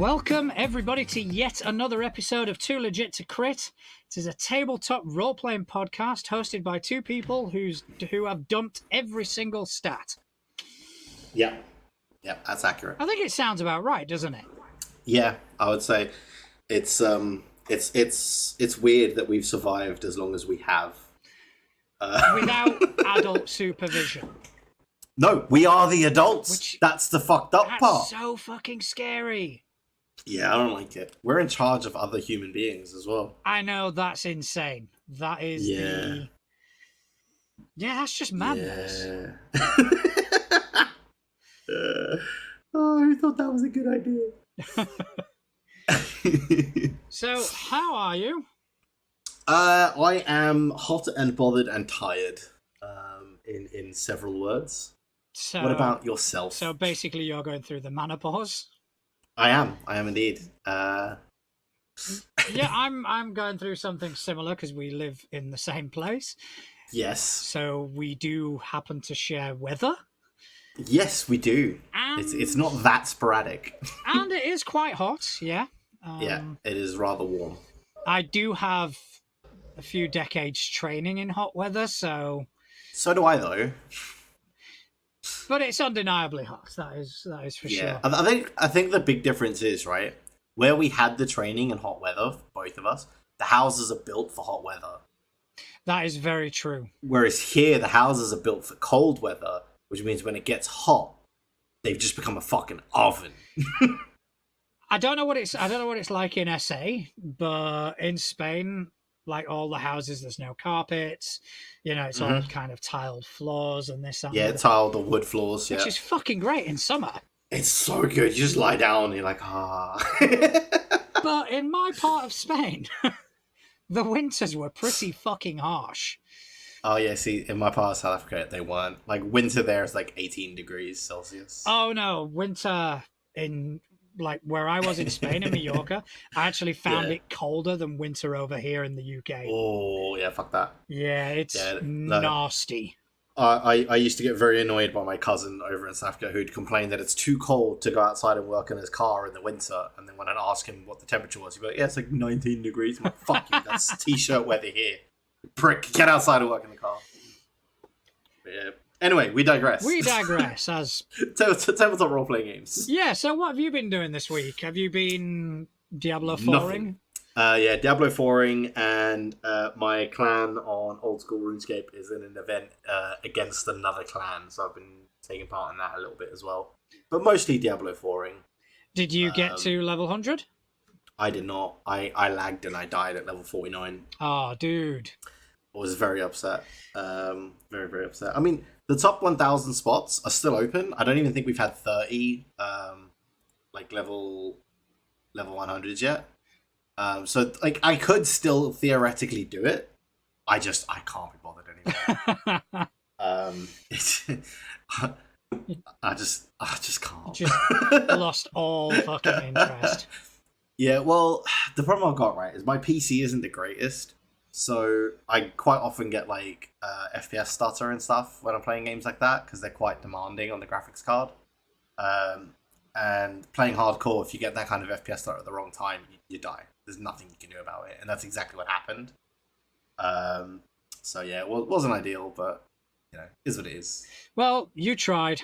Welcome, everybody, to yet another episode of Too Legit to Crit. It is a tabletop role-playing podcast hosted by two people who have dumped every single stat. Yeah, that's accurate. I think it sounds about right, doesn't it? Yeah, I would say it's weird that we've survived as long as we have. Without adult supervision. No, we are the adults. That's the fucked up part. That's so fucking scary. Yeah, I don't like it. We're in charge of other human beings as well. I know, that's insane. That is Yeah, that's just madness. Yeah. Who thought that was a good idea? So, how are you? I am hot and bothered and tired, in several words. So, what about yourself? So basically you're going through the menopause? I am indeed. Yeah, I'm going through something similar because we live in the same place. Yes. So we do happen to share weather. Yes, we do. It's not that sporadic. And it is quite hot, yeah. Yeah, it is rather warm. I do have a few decades training in hot weather, so... So do I, though. But it's undeniably hot. That is for sure. I think the big difference is, right, where we had the training in hot weather, both of us, the houses are built for hot weather. That is very true. Whereas here, the houses are built for cold weather, which means when it gets hot, they've just become a fucking oven. I don't know what it's like in SA, but in Spain, like all the houses, there's no carpets. You know, it's all kind of tiled floors and this. Yeah, tiled or wood floors. Yeah, which is fucking great in summer. It's so good. You just lie down and you're like, ah. But in my part of Spain, the winters were pretty fucking harsh. Oh yeah, see, in my part of South Africa, they weren't. Like, winter there is like 18 degrees Celsius. Oh no, winter in like where I was in Spain, in Mallorca, I actually found it colder than winter over here in the UK. Oh yeah, fuck that. Yeah, it's nasty. I used to get very annoyed by my cousin over in South Africa who'd complain that it's too cold to go outside and work in his car in the winter. And then when I'd ask him what the temperature was, he'd be like, yeah, it's like 19 degrees. I'm like, fuck you, that's t-shirt weather here. Prick, get outside and work in the car. But yeah. Anyway, we digress. As tabletop role-playing games. Yeah, so what have you been doing this week? Have you been Diablo 4ing? Yeah, Diablo 4ing, and my clan on Old School RuneScape is in an event against another clan, so I've been taking part in that a little bit as well. But mostly Diablo 4ing. Did you get to level 100? I did not. I lagged and I died at level 49. Oh, dude. I was very upset. Very, very upset. I mean, the top 1,000 spots are still open. I don't even think we've had 30 level 100s yet. So like I could still theoretically do it. I can't be bothered anymore. I just can't. Just lost all fucking interest. Yeah, well, the problem I've got, right, is my PC isn't the greatest. So I quite often get like FPS stutter and stuff when I'm playing games like that because they're quite demanding on the graphics card. And playing hardcore, if you get that kind of FPS stutter at the wrong time, you die. There's nothing you can do about it, and that's exactly what happened. So yeah, it wasn't ideal, but you know, is what it is. Well, you tried.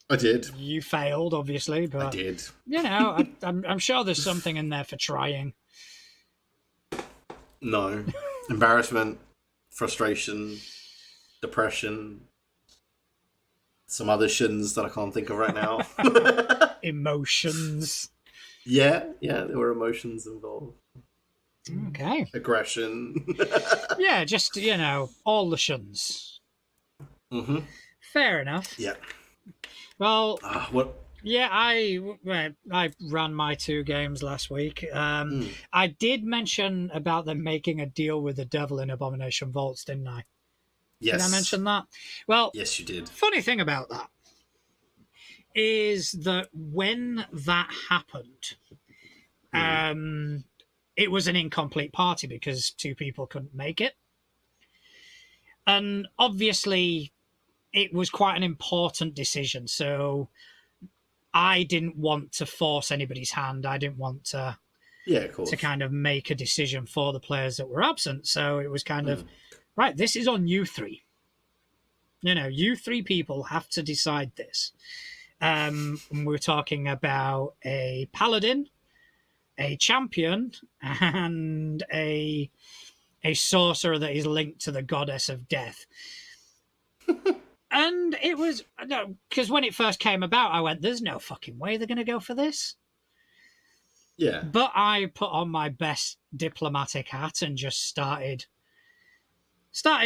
I did. You failed, obviously, but I did. You know, I'm sure there's something in there for trying. No. Embarrassment, frustration, depression, some other shins that I can't think of right now. Emotions. Yeah, there were emotions involved. Okay. Aggression. Yeah, just, you know, all the shuns. Mm-hmm. Fair enough. Yeah. Well, what? Yeah, I ran my 2 games last week. I did mention about them making a deal with the devil in Abomination Vaults, didn't I? Yes. Did I mention that? Well, yes, you did. Funny thing about that is that when that happened, it was an incomplete party because 2 people couldn't make it. And obviously, it was quite an important decision. So I didn't want to force anybody's hand. I didn't want to Yeah, of course. kind of make a decision for the players that were absent. So it was kind of, right, this is on you three. You three people have to decide this. We're talking about a paladin, a champion, and a sorcerer that is linked to the goddess of death. And it was, because when it first came about, I went, there's no fucking way they're going to go for this. Yeah. But I put on my best diplomatic hat and just started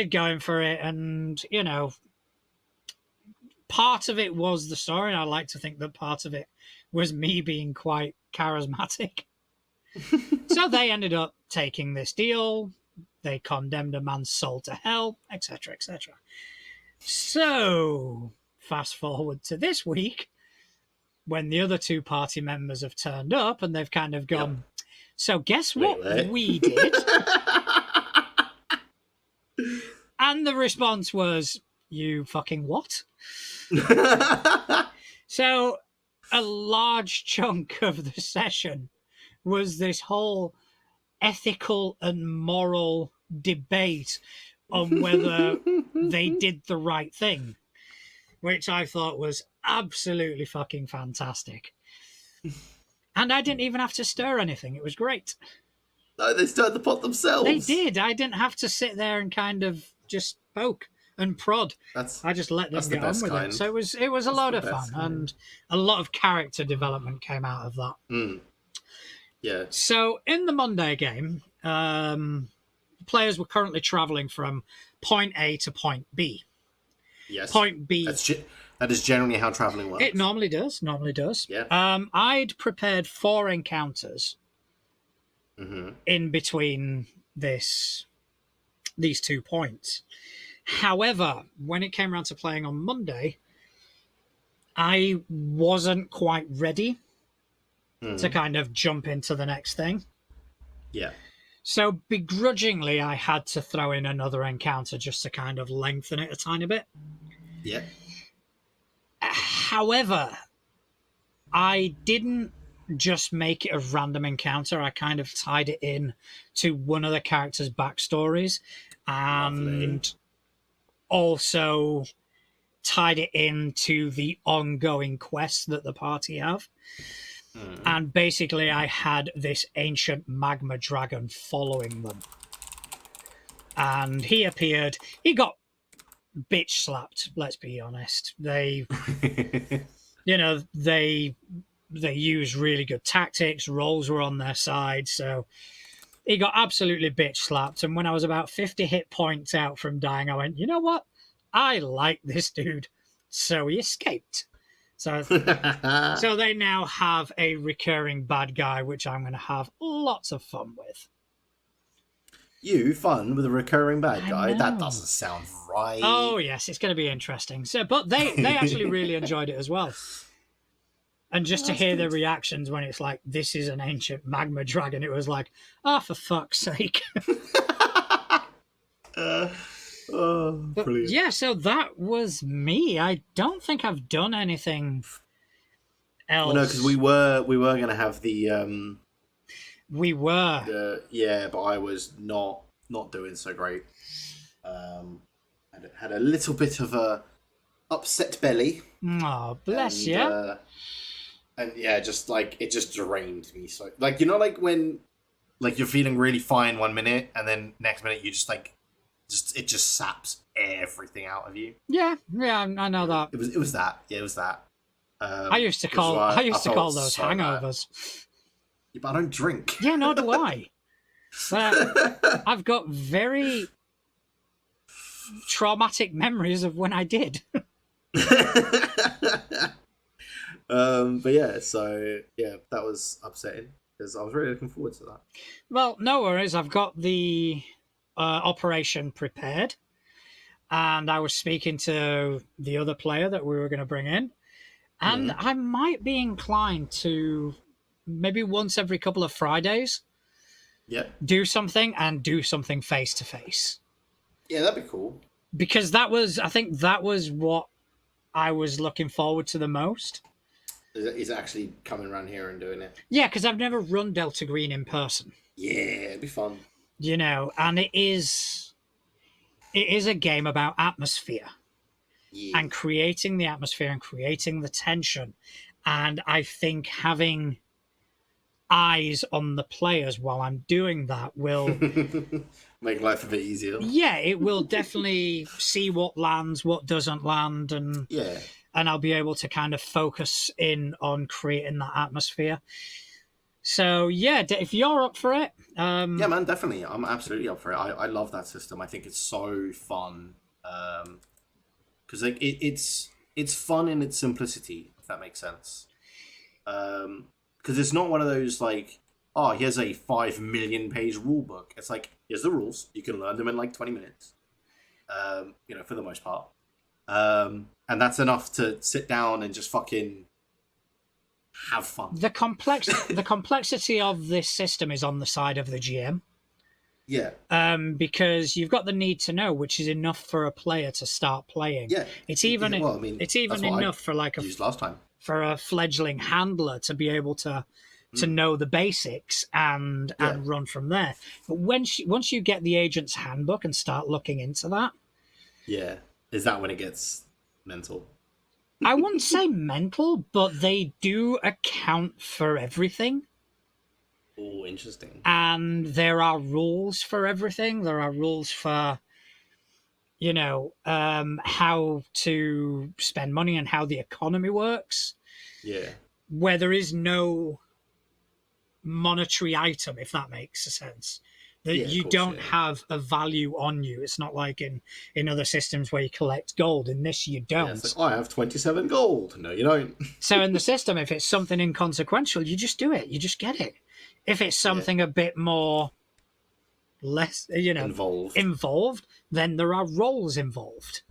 going for it. And, part of it was the story. And I like to think that part of it was me being quite charismatic. So they ended up taking this deal. They condemned a man's soul to hell, etc., etc. So, fast forward to this week, when the other two party members have turned up and they've kind of gone, so guess what we did? And the response was, you fucking what? So, a large chunk of the session was this whole ethical and moral debate on whether they did the right thing, which I thought was absolutely fucking fantastic. And I didn't even have to stir anything. It was great. No, they stirred the pot themselves. They did. I didn't have to sit there and kind of just poke and prod. I just let them get on with it. So it was a lot of fun, and a lot of character development came out of that. Yeah. So in the Monday game, players were currently traveling from point A to point B. Yes. Point B. That is generally how traveling works. It normally does. Yeah. I'd prepared 4 encounters in between these 2 points. However, when it came around to playing on Monday, I wasn't quite ready to kind of jump into the next thing. Yeah. So begrudgingly, I had to throw in another encounter just to kind of lengthen it a tiny bit. Yeah. However, I didn't just make it a random encounter. I kind of tied it in to one of the characters' backstories, and also tied it into the ongoing quests that the party have. And basically, I had this ancient magma dragon following them. And he appeared. He got bitch slapped, let's be honest. They used really good tactics. Rolls were on their side. So he got absolutely bitch slapped. And when I was about 50 hit points out from dying, I went, you know what? I like this dude. So he escaped. So they now have a recurring bad guy, which I'm going to have lots of fun with. Fun with a recurring bad guy? That doesn't sound right. Oh, yes, it's going to be interesting. So, but they actually really enjoyed it as well. And just to hear their reactions when it's like, this is an ancient magma dragon, it was like, for fuck's sake. Brilliant. Yeah, so that was me. I don't think I've done anything else. Well, no, because we were going to have the... We were. But I was not doing so great. Had a little bit of a upset belly. Oh, bless you. And yeah, just like it just drained me. So like like when like you're feeling really fine 1 minute and then next minute you just like it just saps everything out of you. Yeah, I know that. It was that. Yeah, it was that. I used to call those hangovers. Yeah, but I don't drink. Yeah, nor do I. But I've got very traumatic memories of when I did. But yeah, so yeah, that was upsetting because I was really looking forward to that. Well, no worries. I've got the operation prepared, and I was speaking to the other player that we were going to bring in, and I might be inclined to maybe once every couple of Fridays do something face to face. Yeah, that'd be cool. Because I think that was what I was looking forward to the most. Is it actually coming around here and doing it? Yeah, because I've never run Delta Green in person, Yeah, it'd be fun. and it is a game about atmosphere Yeah. and creating the atmosphere and creating the tension. And I think having eyes on the players while I'm doing that will, Make life a bit easier. yeah, it will definitely see what lands, what doesn't land, Yeah. and I'll be able to kind of focus in on creating that atmosphere. So yeah, if you're up for it, Yeah, man, definitely. I'm absolutely up for it. I love that system. I think it's so fun. Because like it's fun in its simplicity, if that makes sense. Because it's not one of those like, oh, here's a 5 million page rule book. It's like, here's the rules. You can learn them in like 20 minutes. For the most part. And that's enough to sit down and just fucking have fun. the complexity of this system is on the side of the GM. Yeah. Because you've got the need to know, which is enough for a player to start playing. Yeah. It's even it's even enough for like used last time. for a fledgling handler to be able to know the basics and run from there. But once you get the agent's handbook and start looking into that, yeah, is that when it gets mental? I wouldn't say mental, but they do account for everything. Oh, interesting. And there are rules for everything. There are rules for, how to spend money and how the economy works. Yeah. Where there is no monetary item, if that makes sense. That you don't have a value on you. It's not like in other systems where you collect gold. In this, you don't. Yeah, it's like, I have 27 gold. No, you don't. So in the system, if it's something inconsequential, you just do it. You just get it. If it's something a bit more less, involved, then there are roles involved,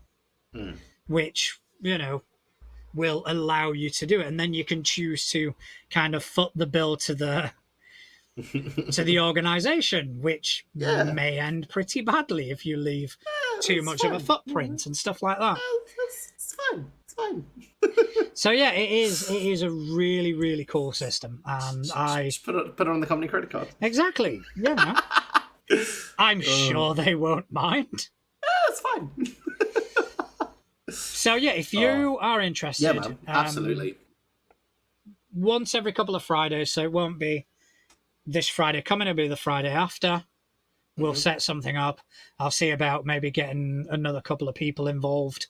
which, will allow you to do it. And then you can choose to kind of foot the bill to the organization, which may end pretty badly if you leave too much of a footprint and stuff like that. It's fine. It's fine. So yeah, it is a really, really cool system, and I just put it on the company credit card. Exactly. I'm sure they won't mind. It's fine. So yeah, if you are interested, yeah, man, absolutely. Once every couple of Fridays, so it won't be this Friday coming, it'll be the Friday after. We'll set something up. I'll see about maybe getting another couple of people involved.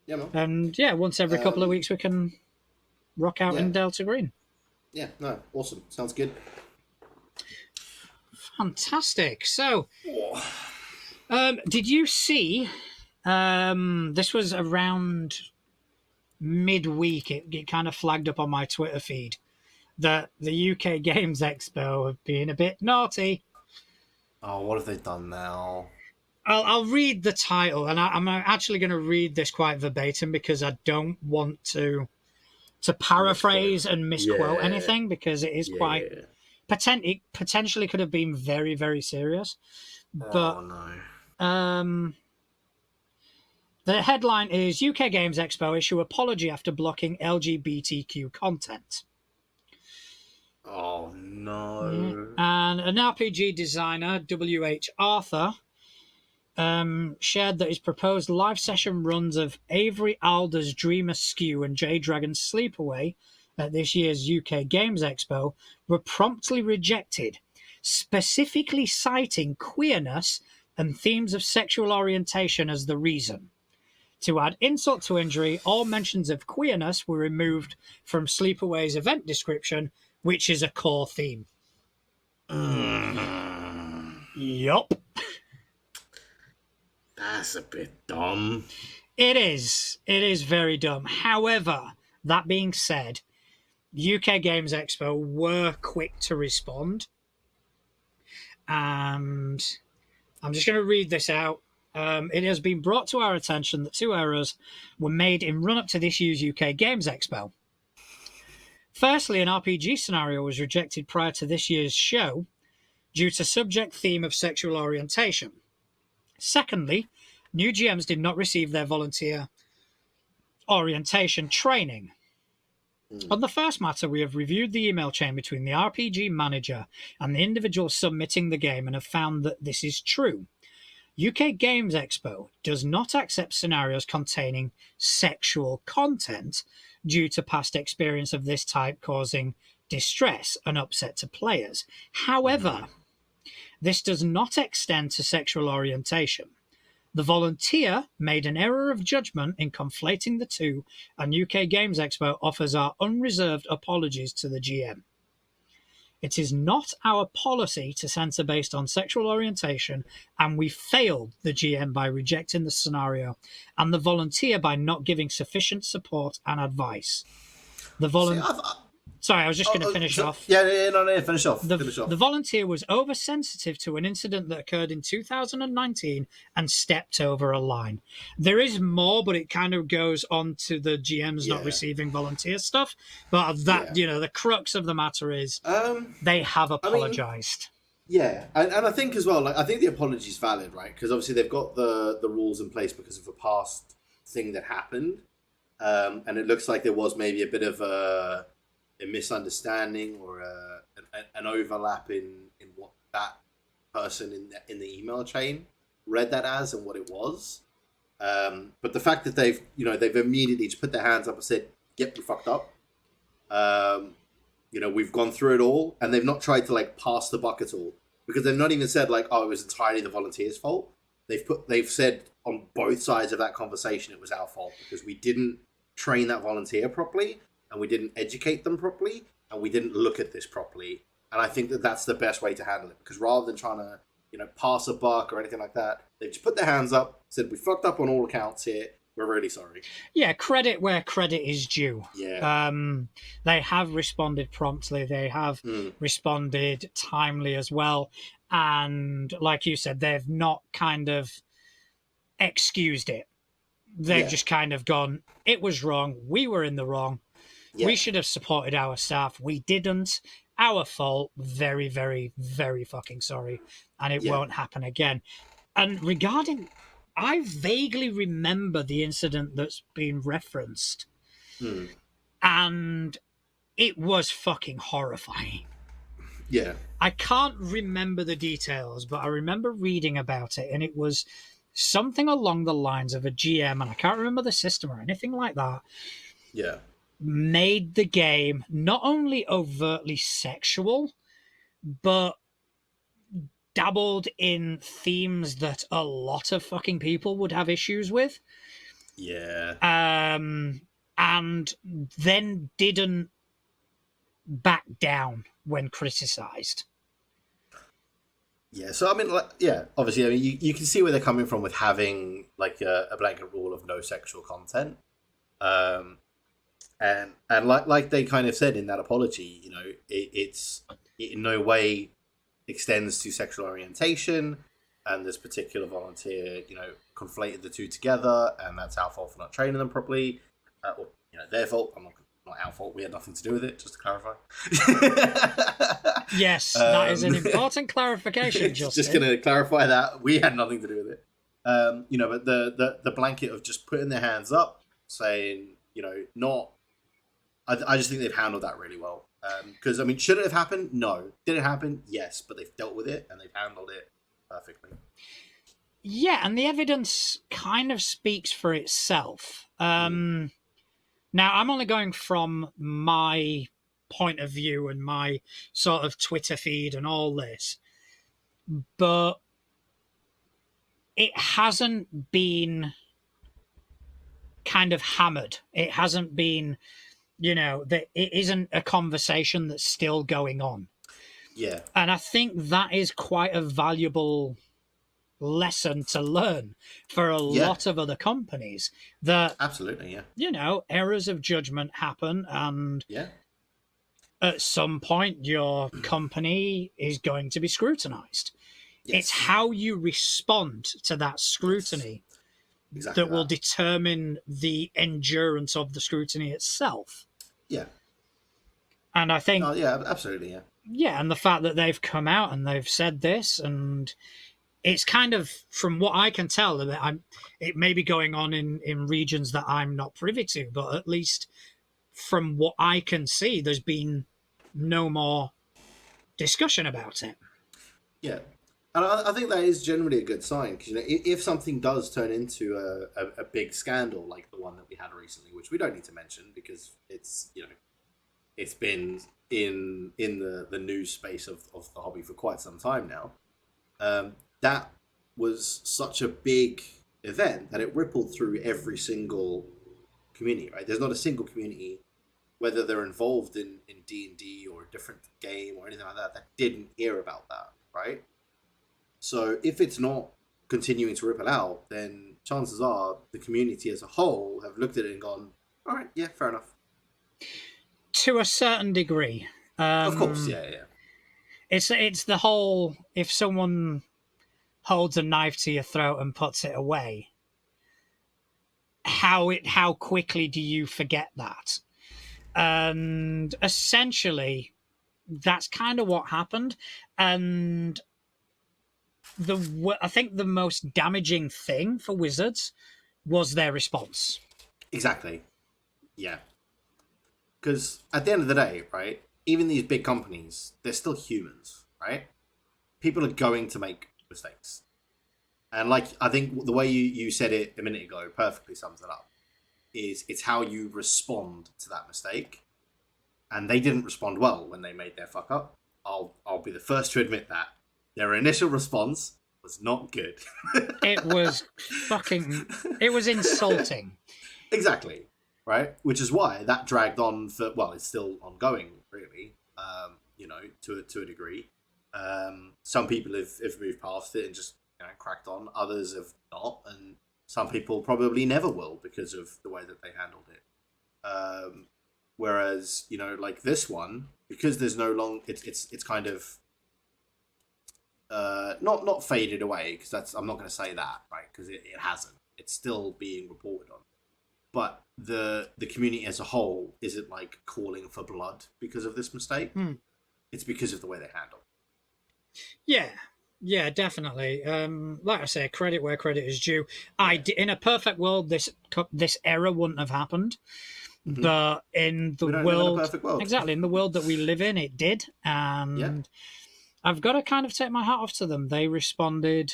Yeah, man. And once every couple of weeks we can rock out in Delta Green. Yeah, no, awesome. Sounds good. Fantastic. So, did you see? This was around midweek. It kind of flagged up on my Twitter feed that the UK Games Expo have been a bit naughty. Oh, what have they done now? I'll read the title, and I'm actually going to read this quite verbatim because I don't want to paraphrase and misquote anything, because it is quite it potentially could have been very, very serious. But no. The headline is UK Games Expo issue apology after blocking LGBTQ content. Oh no. And an RPG designer, W.H. Arthur, shared that his proposed live session runs of Avery Alder's Dream Askew and J Dragon's Sleepaway at this year's UK Games Expo were promptly rejected, specifically citing queerness and themes of sexual orientation as the reason. To add insult to injury, all mentions of queerness were removed from Sleepaway's event description, which is a core theme. Yup. That's a bit dumb. It is. It is very dumb. However, that being said, UK Games Expo were quick to respond. And I'm just going to read this out. It has been brought to our attention that 2 errors were made in run-up to this year's UK Games Expo. Firstly, an RPG scenario was rejected prior to this year's show due to subject theme of sexual orientation. Secondly, new GMs did not receive their volunteer orientation training. On the first matter, we have reviewed the email chain between the RPG manager and the individual submitting the game and have found that this is true. UK Games Expo does not accept scenarios containing sexual content due to past experience of this type causing distress and upset to players. However, this does not extend to sexual orientation. The volunteer made an error of judgment in conflating the two, and UK Games Expo offers our unreserved apologies to the GM. It is not our policy to censor based on sexual orientation, and we failed the GM by rejecting the scenario and the volunteer by not giving sufficient support and advice. Sorry, I was just going to finish off. Yeah, finish off. The volunteer was oversensitive to an incident that occurred in 2019 and stepped over a line. There is more, but it kind of goes on to the GMs not receiving volunteer stuff. But that, the crux of the matter is they have apologized. And I think as well, I think the apology is valid, right? Because obviously they've got the rules in place because of a past thing that happened. And it looks like there was maybe a bit of a misunderstanding or an overlap in what that person in the email chain read that as and what it was. But the fact that they've immediately just put their hands up and said, "Yep, we fucked up. We've gone through it all," and they've not tried to pass the buck at all, because they've not even said "Oh, it was entirely the volunteers' fault." They've said on both sides of that conversation it was our fault because we didn't train that volunteer properly. And we didn't educate them properly, and we didn't look at this properly. And I think that that's the best way to handle it, because rather than trying to, pass a buck or anything like that, they just put their hands up, said, "We fucked up on all accounts here. We're really sorry." Yeah, credit where credit is due. Yeah. They have responded promptly. They have responded timely as well. And like you said, they've not kind of excused it. They've just kind of gone, "It was wrong. We were in the wrong. Yeah. We should have supported our staff. We didn't. Our fault. Very, very, very fucking sorry. And it won't happen again." And I vaguely remember the incident that's been referenced. And it was fucking horrifying. Yeah. I can't remember the details, but I remember reading about it, and it was something along the lines of a GM, and I can't remember the system or anything like that. Yeah. Made the game not only overtly sexual, but dabbled in themes that a lot of fucking people would have issues with. Yeah. And then didn't back down when criticized. Yeah, so obviously, you can see where they're coming from with having a blanket rule of no sexual content. And like they kind of said in that apology, it in no way extends to sexual orientation, and this particular volunteer, conflated the two together, and that's our fault for not training them properly. Their fault. Not our fault. We had nothing to do with it. Just to clarify. Yes, that is an important clarification. Just going to clarify that we had nothing to do with it. But the blanket of just putting their hands up, saying, not. I just think they've handled that really well. Because, should it have happened? No. Did it happen? Yes. But they've dealt with it, and they've handled it perfectly. Yeah, and the evidence kind of speaks for itself. Now, I'm only going from my point of view and my sort of Twitter feed and all this, but it hasn't been kind of hammered. It hasn't been... that it isn't a conversation that's still going on. Yeah. And I think that is quite a valuable lesson to learn for a lot of other companies. That absolutely, yeah. Errors of judgment happen, and at some point your company is going to be scrutinized. Yes. It's how you respond to that scrutiny that will determine the endurance of the scrutiny itself. Yeah. And I think... Oh, yeah, absolutely, yeah. Yeah, and the fact that they've come out and they've said this, and it's kind of, from what I can tell, that it may be going on in regions that I'm not privy to, but at least from what I can see, there's been no more discussion about it. Yeah. And I think that is generally a good sign because if something does turn into a big scandal like the one that we had recently, which we don't need to mention because it's it's been in the news space of the hobby for quite some time now. That was such a big event that it rippled through every single community. Right, there's not a single community, whether they're involved in D&D or a different game or anything like that, that didn't hear about that. Right, so if it's not continuing to ripple out, then chances are the community as a whole have looked at it and gone, all right, yeah, fair enough. To a certain degree. Of course, Um, yeah, yeah. it's the whole, if someone holds a knife to your throat and puts it away, how quickly do you forget that? And essentially, that's kind of what happened. And I think the most damaging thing for Wizards was their response. Exactly. Yeah. Because at the end of the day, right, even these big companies, they're still humans, right? People are going to make mistakes. And like, I think the way you said it a minute ago perfectly sums it up, is it's how you respond to that mistake. And they didn't respond well when they made their fuck up. I'll be the first to admit that. Their initial response was not good. It was it was insulting. Exactly. Right? Which is why that dragged on for, well, it's still ongoing, really, to a degree. Some people have moved past it and just cracked on. Others have not. And some people probably never will because of the way that they handled it. Whereas, like this one, because there's no long, it's kind of not faded away, because I'm not going to say that, right? Because it hasn't. It's still being reported on. But the community as a whole isn't like calling for blood because of this mistake. It's because of the way they handle. Yeah, definitely. Like I say, credit where credit is due. In a perfect world, this error wouldn't have happened. Mm-hmm. But in the we don't world, live in a perfect world. exactly, in the world that we live in, it did. And I've got to kind of take my hat off to them. They responded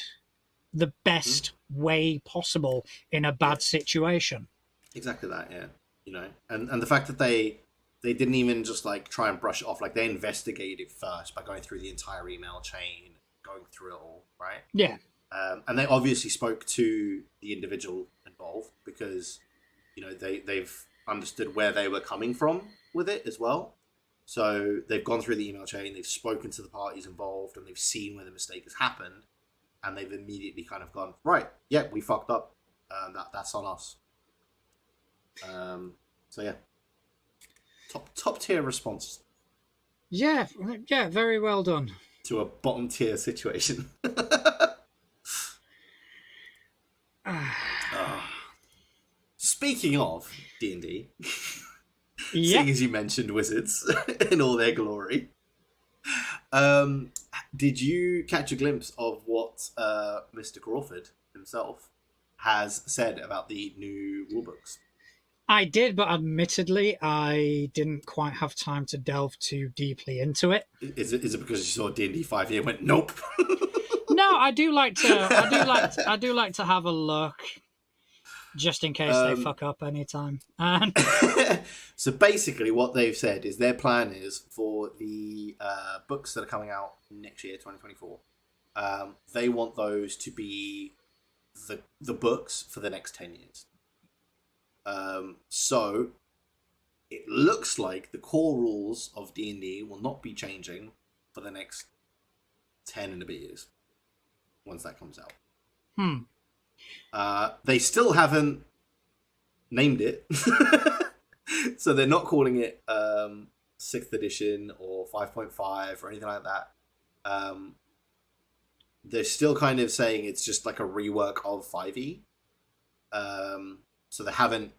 the best way possible in a bad situation. Exactly that, yeah. And the fact that they didn't even just like try and brush it off, like they investigated first by going through the entire email chain, going through it all, right? Yeah. And they obviously spoke to the individual involved because they've understood where they were coming from with it as well. So they've gone through the email chain, they've spoken to the parties involved, and they've seen where the mistake has happened, and they've immediately kind of gone, right, yeah, we fucked up. That's on us. So yeah, top tier response. Yeah, very well done. To a bottom tier situation. Speaking of D&D, seeing as you mentioned wizards in all their glory, did you catch a glimpse of what Mr. Crawford himself has said about the new rulebooks? I did, but admittedly, I didn't quite have time to delve too deeply into it. Is it because you saw D&D 5e and went, nope? No, I do like to have a look, just in case they fuck up anytime. So basically, what they've said is their plan is for the books that are coming out next year, 2024. They want those to be the books for the next 10 years. So it looks like the core rules of D&D will not be changing for the next 10 and a bit years once that comes out. They still haven't named it. So they're not calling it 6th edition or 5.5 or anything like that. They're still kind of saying it's just like a rework of 5e. So they haven't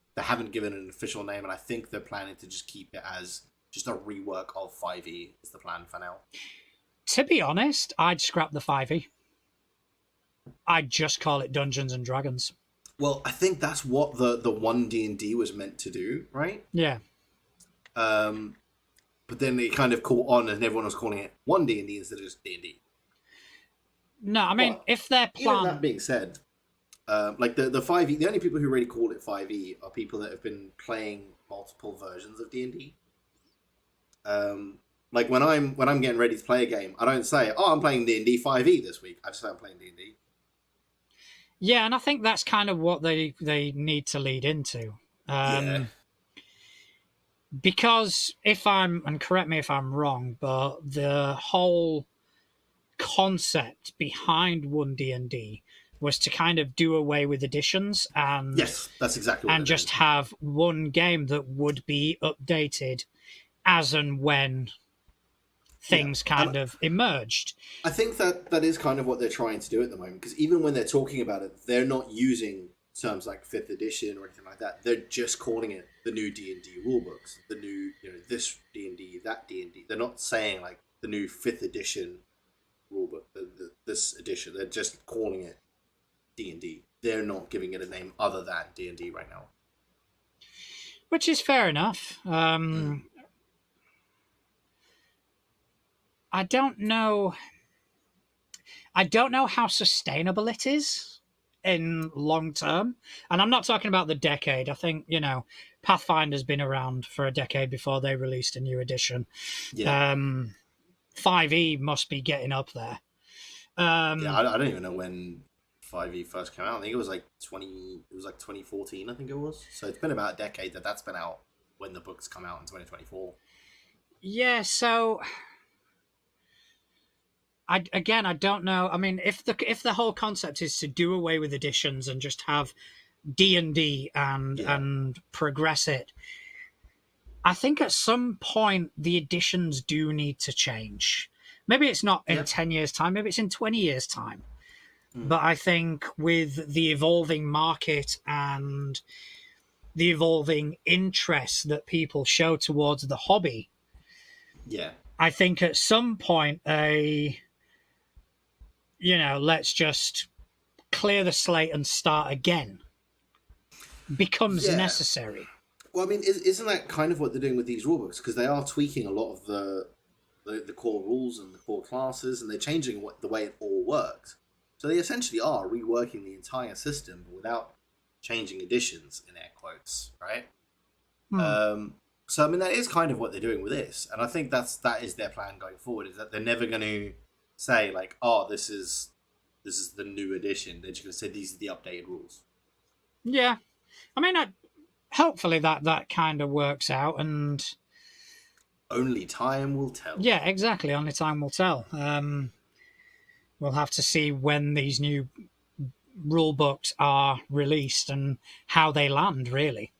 given an official name, and I think they're planning to just keep it as just a rework of 5e is the plan for now. To be honest, I'd scrap the 5e. I'd just call it Dungeons and Dragons. Well, I think that's what the one D&D was meant to do, right? Yeah. But then it kind of caught on, and everyone was calling it one D&D instead of just D&D. No, I mean, But if their even that plan... being said, like the 5e, the only people who really call it 5e are people that have been playing multiple versions of D&D. Like when I'm getting ready to play a game, I don't say, "Oh, I'm playing D&D 5e this week." I just say I'm playing D&D. Yeah, and I think that's kind of what they need to lead into. Yeah. Because if I'm, and correct me if I'm wrong, but the whole concept behind one D&D was to kind of do away with editions Yes, that's exactly what and they're doing. just have one game that would be updated as and when Yeah, things and kind of emerged. I think that is kind of what they're trying to do at the moment. Because even when they're talking about it, they're not using terms like fifth edition or anything like that. They're just calling it the new D&D rulebooks, the new this D&D, that D&D. They're not saying like the new fifth edition rulebook, this edition. They're just calling it D&D. They're not giving it a name other than D&D right now. Which is fair enough. Mm. I don't know. I don't know how sustainable it is in long term. And I'm not talking about the decade. I think, Pathfinder's been around for a decade before they released a new edition. Yeah, 5e must be getting up there. yeah. Um, I don't even know when 5e first came out. I think it was like 2014. I think it was. So it's been about a decade that's been out when the books come out in 2024. yeah, so I don't know. I mean, if the whole concept is to do away with editions and just have D&D and Yeah, progress it, I think at some point the editions do need to change. Maybe it's not in yeah. 10 years' time, maybe it's in 20 years' time. Mm. But I think with the evolving market and the evolving interest that people show towards the hobby, Yeah. I think at some point let's just clear the slate and start again becomes Yeah. necessary. Well, I mean, isn't that kind of what they're doing with these rulebooks? Because they are tweaking a lot of the core rules and the core classes, and they're changing the way it all works. So they essentially are reworking the entire system without changing additions in air quotes, right? Hmm. So I mean, that is kind of what they're doing with this, and I think that is their plan going forward. Is that they're never going to say like, "Oh, this is the new edition." They're just going to say these are the updated rules. Yeah. I mean, hopefully that kind of works out. And Only time will tell. yeah, exactly. Only time will tell. We'll have to see when these new rule books are released and how they land, really.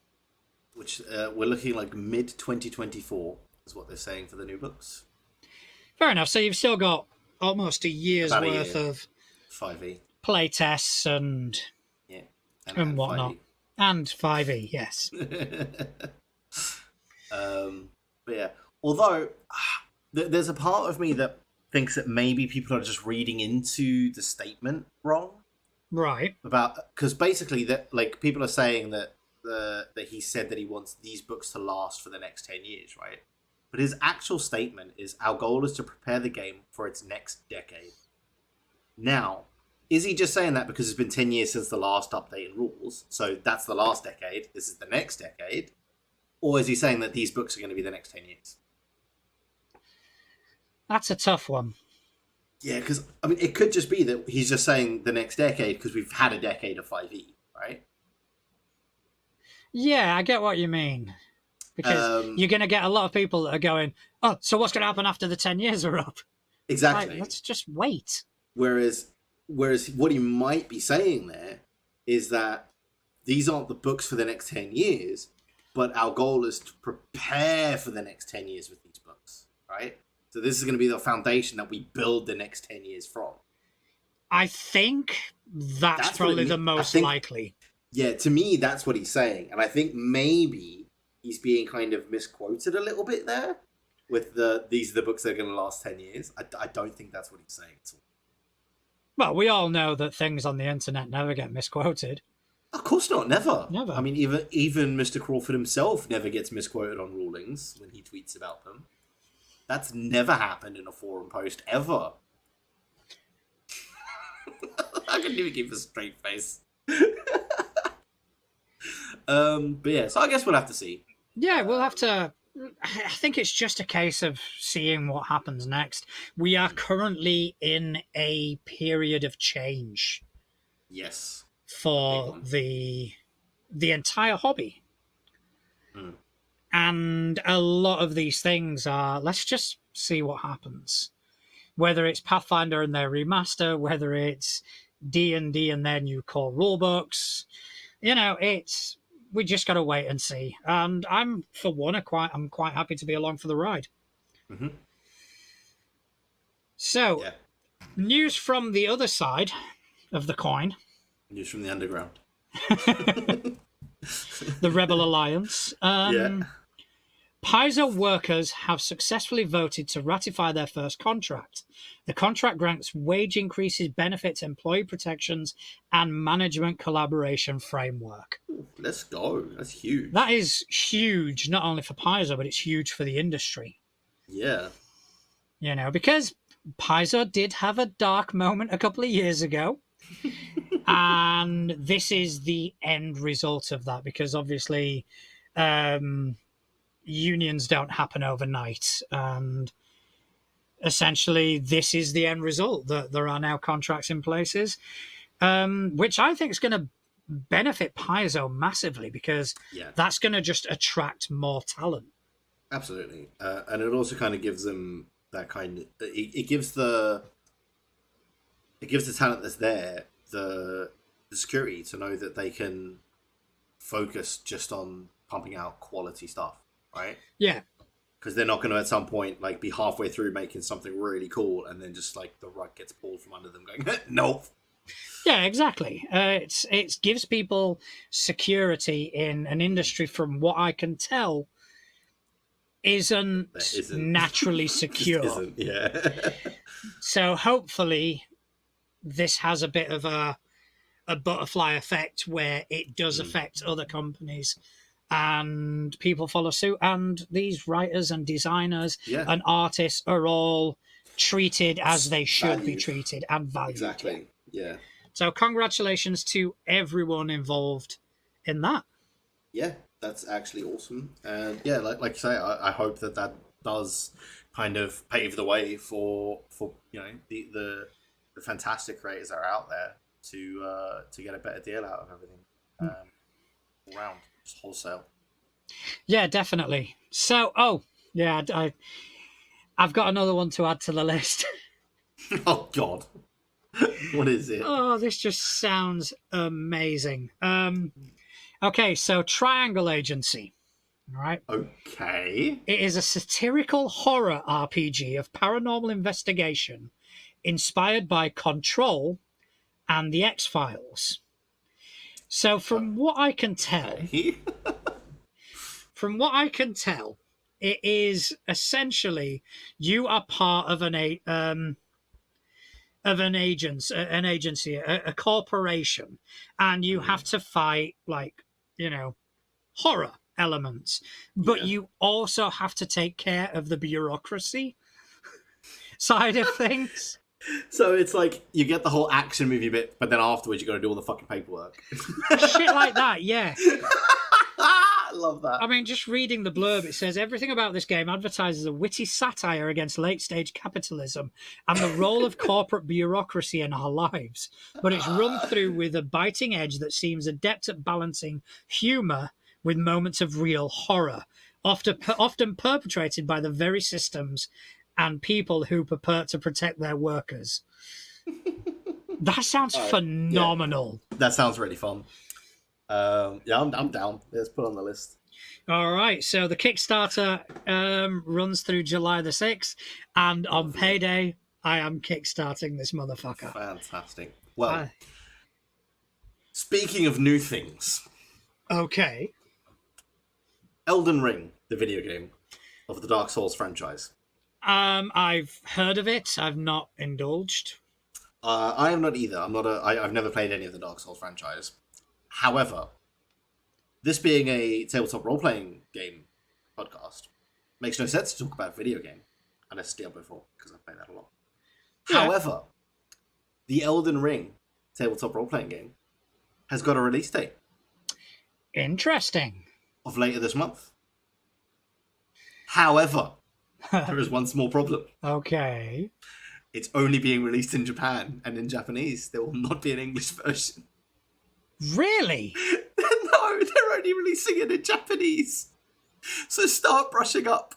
Which we're looking like mid 2024 is what they're saying for the new books. Fair enough. So you've still got almost a year's About a worth year, of 5e, play tests and yeah, and and whatnot. 5e. And 5e, yes. But yeah, although there's a part of me that thinks that maybe people are just reading into the statement wrong Right. about because basically that like people are saying that that he said that he wants these books to last for the next 10 years, right? But his actual statement is our goal is to prepare the game for its next decade. Now, is he just saying that because it's been 10 years since the last update in rules? So that's the last decade, this is the next decade? Or is he saying that these books are going to be the next 10 years? That's a tough one. Yeah, because, I mean, it could just be that he's just saying the next decade because we've had a decade of 5e, right? Yeah, I get what you mean. Because Um, you're going to get a lot of people that are going, oh, so what's going to happen after the 10 years are up? Like, exactly. let's just wait. Whereas, whereas what he might be saying there is that these aren't the books for the next 10 years, but our goal is to prepare for the next 10 years with these books, right? So this is going to be the foundation that we build the next 10 years from. I think that's That's what it probably the means. I most think, likely. yeah, to me, that's what he's saying. And I think maybe he's being kind of misquoted a little bit there with these are the books that are going to last 10 years. I don't think that's what he's saying at all. Well, we all know that things on the internet never get misquoted. Of course not, never. I Never. mean, even Mr. Crawford himself never gets misquoted on rulings when he tweets about them. That's never happened in a forum post ever. I couldn't even keep a straight face. But yeah, so I guess we'll have to see. Yeah, we'll have to. I think it's just a case of seeing what happens next. We are currently in a period of change Yes, a big for one. the entire hobby. Mm. And a lot of these things are, let's just see what happens. Whether it's Pathfinder and their remaster, whether it's D&D and their new core rulebooks, it's we just got to wait and see. And I'm for one, I'm quite happy to be along for the ride. Mm-hmm. So, Yeah, news from the other side of the coin, news from the underground. the Rebel Alliance. Yeah. Paizo workers have successfully voted to ratify their first contract. The contract grants wage increases, benefits, employee protections, and management collaboration framework. Let's go. That's huge. That is huge, not only for Paizo, but it's huge for the industry. Yeah. Because Paizo did have a dark moment a couple of years ago. And this is the end result of that, because obviously unions don't happen overnight, and essentially this is the end result, that there are now contracts in places, which I think is going to benefit Paizo massively, because Yeah. that's going to just attract more talent. Absolutely. And it also kind of gives them that kind of it gives the talent that's there the security to know that they can focus just on pumping out quality stuff, right? Yeah. Because they're not going to at some point like be halfway through making something really cool and then just like the rug gets pulled from under them going nope. Yeah, exactly. It gives people security in an industry, from what I can tell, isn't naturally secure. Isn't, yeah. So hopefully this has a bit of a butterfly effect where it does affect other companies and people follow suit, and these writers and designers and artists are all treated as they should be treated and valued. Exactly. Yeah. So congratulations to everyone involved in that. Yeah, that's actually awesome. And yeah, like you say, I hope that does kind of pave the way for the fantastic creators that are out there to get a better deal out of everything all round, just wholesale. Yeah, definitely. So, I've got another one to add to the list. Oh God, what is it? Oh, this just sounds amazing. Okay, so Triangle Agency. All right. Okay. It is a satirical horror RPG of paranormal investigation inspired by Control and the X-Files. So from what I can tell, it is essentially you are part of an agency, a corporation, and you have to fight horror elements, but you also have to take care of the bureaucracy side of things. So it's like you get the whole action movie bit, but then afterwards you got to do all the fucking paperwork. Shit like that, yeah. I love that. I mean, just reading the blurb, it says everything about this game advertises a witty satire against late-stage capitalism and the role of corporate bureaucracy in our lives. But it's run through with a biting edge that seems adept at balancing humour with moments of real horror, often perpetrated by the very systems and people who purport to protect their workers. That sounds phenomenal. Yeah. That sounds really fun. Yeah, I'm down. Let's put it on the list. All right, so the Kickstarter runs through July the 6th, and on payday, I am kickstarting this motherfucker. Fantastic. Well, speaking of new things. Okay. Elden Ring, the video game of the Dark Souls franchise. I've heard of it. I've not indulged. I am not either. I've never played any of the Dark Souls franchise. However, this being a tabletop role-playing game podcast, makes no sense to talk about a video game unless it's Diablo 4, because I play that a lot. Yeah. However, the Elden Ring tabletop role-playing game has got a release date Interesting. of later this month. However, there is one small problem. Okay. It's only being released in Japan and in Japanese. There will not be an English version. Really? No, they're only releasing it in Japanese. So start brushing up.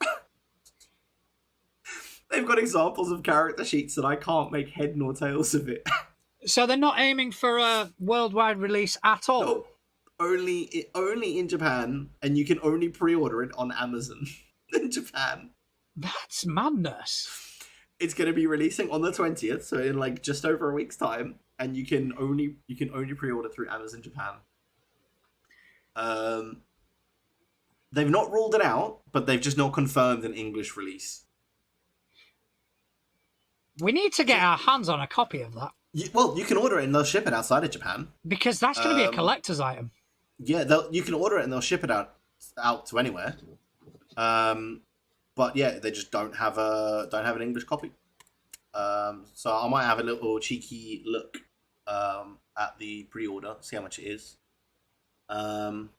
They've got examples of character sheets that I can't make head nor tails of it. So they're not aiming for a worldwide release at all? No, only in Japan, and you can only pre-order it on Amazon in Japan. That's madness. It's going to be releasing on the 20th, so in like just over a week's time, and you can only pre-order through Amazon Japan. They've not ruled it out, but they've just not confirmed an English release. We need to get our hands on a copy of that. Well, you can order it and they'll ship it outside of Japan. Because that's going to be a collector's item. Yeah, you can order it and they'll ship it out to anywhere. But yeah, they just don't have an English copy. So I might have a little cheeky look at the pre-order, see how much it is. Actually,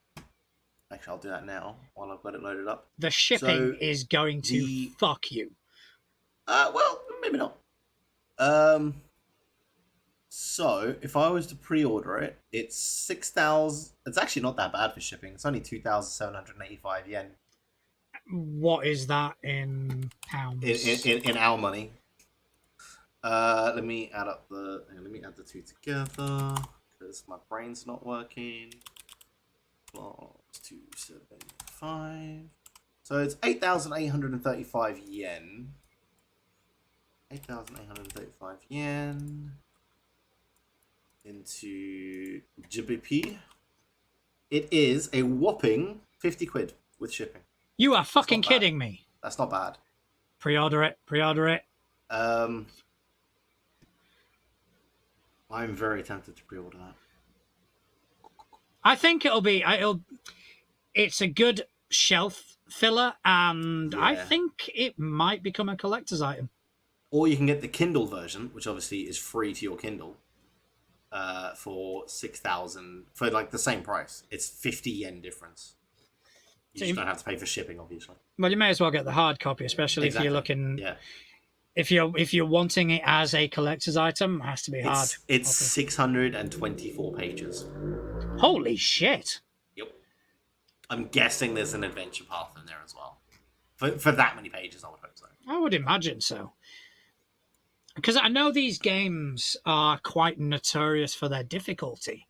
I'll do that now while I've got it loaded up. The shipping is going to fuck you. Well, maybe not. So if I was to pre-order it, it's 6,000. It's actually not that bad for shipping. It's only 2,785 yen. What is that in pounds? In our money. Let me add the two together because my brain's not working. Plus 275. So it's 8,835 yen. 8,835 yen into GBP. It is a whopping 50 quid with shipping. You are fucking kidding me. That's not bad. Pre-order it. I'm very tempted to pre-order that. I think it's a good shelf filler, and I think it might become a collector's item. Or you can get the Kindle version, which obviously is free to your Kindle, for 6,000 for like the same price. It's 50 yen difference. You just don't have to pay for shipping, obviously. Well, you may as well get the hard copy, especially if you're looking. Yeah. If you're wanting it as a collector's item, it has to be hard. It's 624 pages. Holy shit! Yep. I'm guessing there's an adventure path in there as well. For that many pages, I would hope so. I would imagine so. Because I know these games are quite notorious for their difficulty.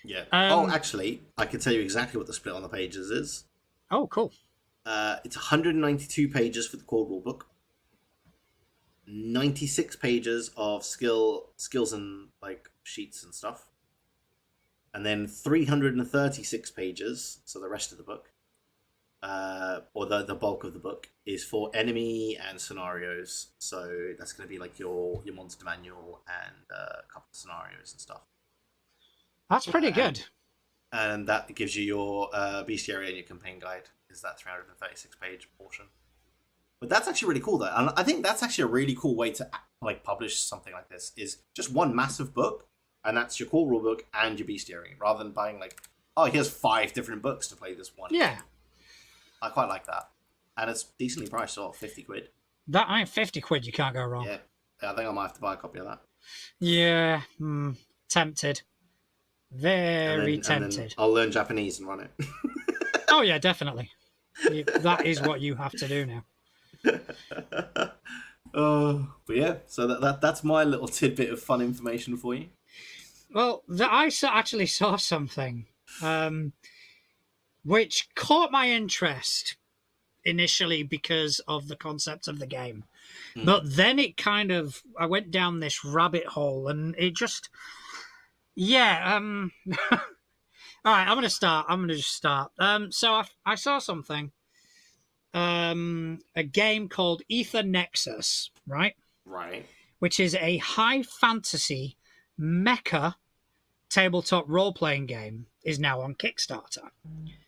Yeah. Actually, I can tell you exactly what the split on the pages is. Oh, cool. It's 192 pages for the core rulebook. 96 pages of skills and like sheets and stuff. And then 336 pages, so the rest of the book, or the bulk of the book, is for enemy and scenarios. So that's going to be like your monster manual and a couple of scenarios and stuff. That's pretty good. And that gives you your bestiary and your campaign guide, is that 336 page portion. But that's actually really cool, though. And I think that's actually a really cool way to like publish something like this, is just one massive book, and that's your core rulebook and your bestiary, rather than buying like, oh, here's 5 different books to play this one. Yeah. I quite like that. And it's decently priced, so 50 quid. That ain't 50 quid, you can't go wrong. Yeah. I think I might have to buy a copy of that. Yeah. Tempted. Very tempted. And then I'll learn Japanese and run it. Oh, yeah, definitely. That is what you have to do now. But yeah, so that's my little tidbit of fun information for you. Well, I actually saw something which caught my interest initially because of the concept of the game. But then I went down this rabbit hole, and it just... Yeah, all right, I'm going to just start. So I saw something. A game called Ether Nexus, right? Right. Which is a high fantasy mecha tabletop role-playing game is now on Kickstarter.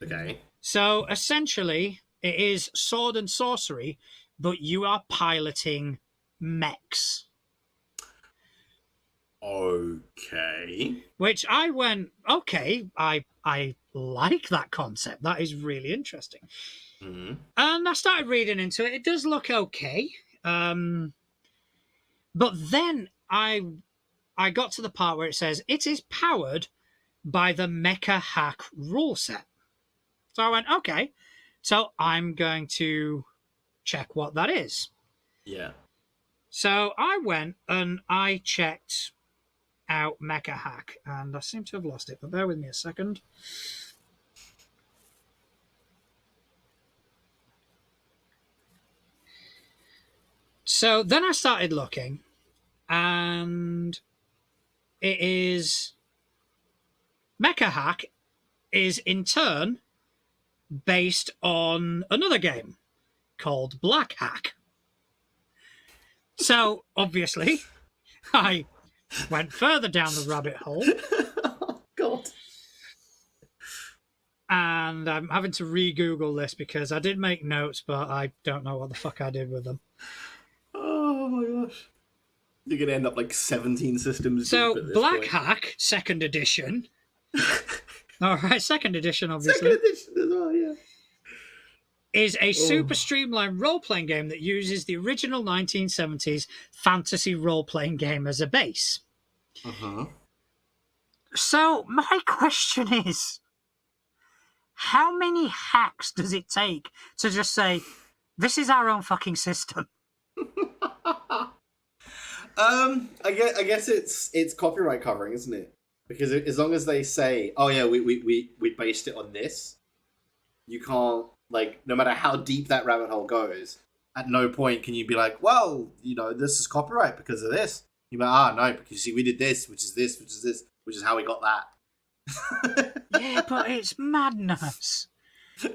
Okay. So essentially, it is sword and sorcery, but you are piloting mechs. Okay. Which I went, okay, I like that concept. That is really interesting. Mm. And I started reading into it. It does look okay. But then I got to the part where it says it is powered by the Mecha Hack rule set. So I went, okay. So I'm going to check what that is. Yeah. So I went and I checked out Mecha Hack, and I seem to have lost it, but bear with me a second. So then I started looking, and it is Mecha Hack is in turn based on another game called Black Hack. So obviously, I went further down the rabbit hole, Oh, God. and I'm having to re-Google this because I did make notes, but I don't know what the fuck I did with them. Oh my gosh. You're gonna end up like 17 systems So deep at this Black point. Hack second edition. All right, second edition, obviously. Second edition as well, yeah. Is a super streamlined role-playing game that uses the original 1970s fantasy role-playing game as a base. Uh-huh. So my question is, how many hacks does it take to just say, this is our own fucking system? I guess it's copyright covering, isn't it? Because as long as they say, "Oh yeah, we based it on this," you can't, like, no matter how deep that rabbit hole goes, at no point can you be like, "Well, this is copyright because of this." You're like, no, because see, we did this, which is this, which is this, which is how we got that. Yeah, but it's madness.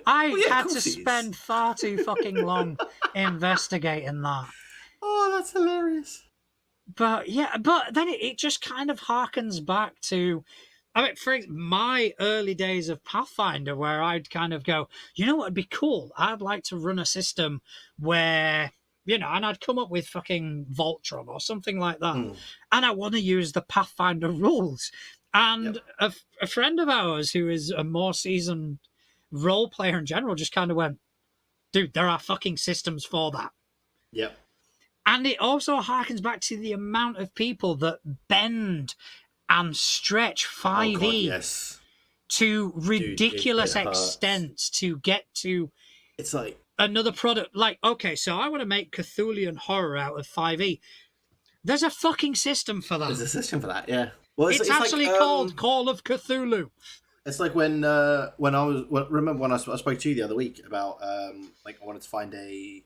I Well, yeah, of had to course it is. spend far too fucking long investigating that. Oh, that's hilarious. But yeah, but then it just kind of harkens back to, I mean, for my early days of Pathfinder, where I'd kind of go, you know what would be cool? I'd like to run a system where, and I'd come up with fucking Voltron or something like that. Mm. And I want to use the Pathfinder rules. And Yep. a friend of ours who is a more seasoned role player in general just kind of went, dude, there are fucking systems for that. Yep. And it also harkens back to the amount of people that bend and stretch 5e Oh God, yes. to ridiculous Dude, it hurts. extents to get to It's like, another product. Like, okay, so I want to make Cthulhian horror out of 5e. There's a fucking system for there's that. a system for that, yeah. Well, It's like, actually called Call of Cthulhu. It's like when I was remember when I spoke to you the other week about like I wanted to find a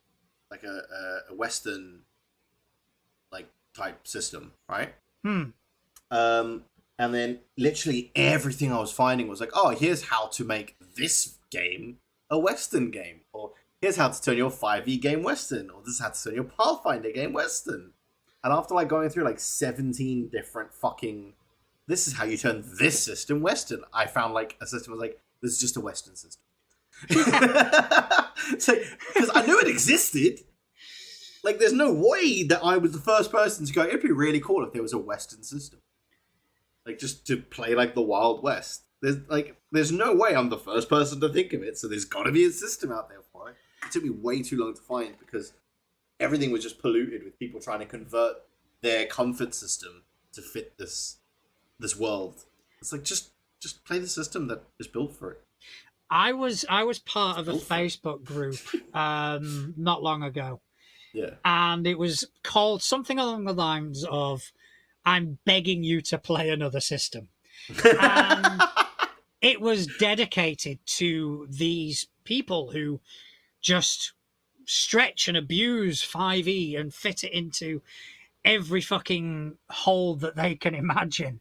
Western like type system, right? And then literally everything I was finding was like, oh, here's how to make this game a Western game, or here's how to turn your 5e game Western, or this is how to turn your Pathfinder game Western. And after like going through like 17 different fucking, this is how you turn this system Western, I found like a system was like, this is just a Western system. So, because I knew it existed. Like, there's no way that I was the first person to go, it'd be really cool if there was a Western system. Like, just to play like the Wild West. There's no way I'm the first person to think of it, so there's got to be a system out there for it. It took me way too long to find because everything was just polluted with people trying to convert their comfort system to fit this world. It's like, just play the system that is built for it. I was part of a Facebook group not long ago. Yeah. And it was called something along the lines of, I'm begging you to play another system. And it was dedicated to these people who just stretch and abuse 5e and fit it into every fucking hole that they can imagine.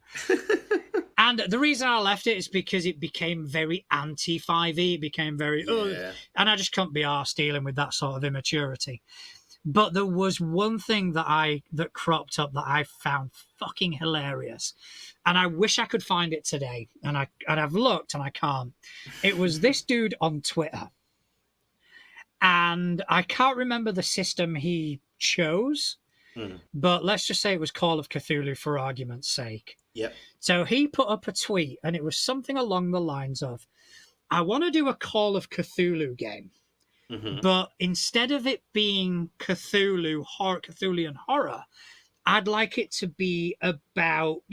And the reason I left it is because it became very anti-5e. It became very, and I just couldn't be arsed dealing with that sort of immaturity. But there was one thing that cropped up that I found fucking hilarious, and I wish I could find it today. And I've looked and I can't. It was this dude on Twitter, and I can't remember the system he chose, but let's just say it was Call of Cthulhu for argument's sake. Yep. So he put up a tweet, and it was something along the lines of, "I want to do a Call of Cthulhu game." But instead of it being Cthulhian horror, I'd like it to be about,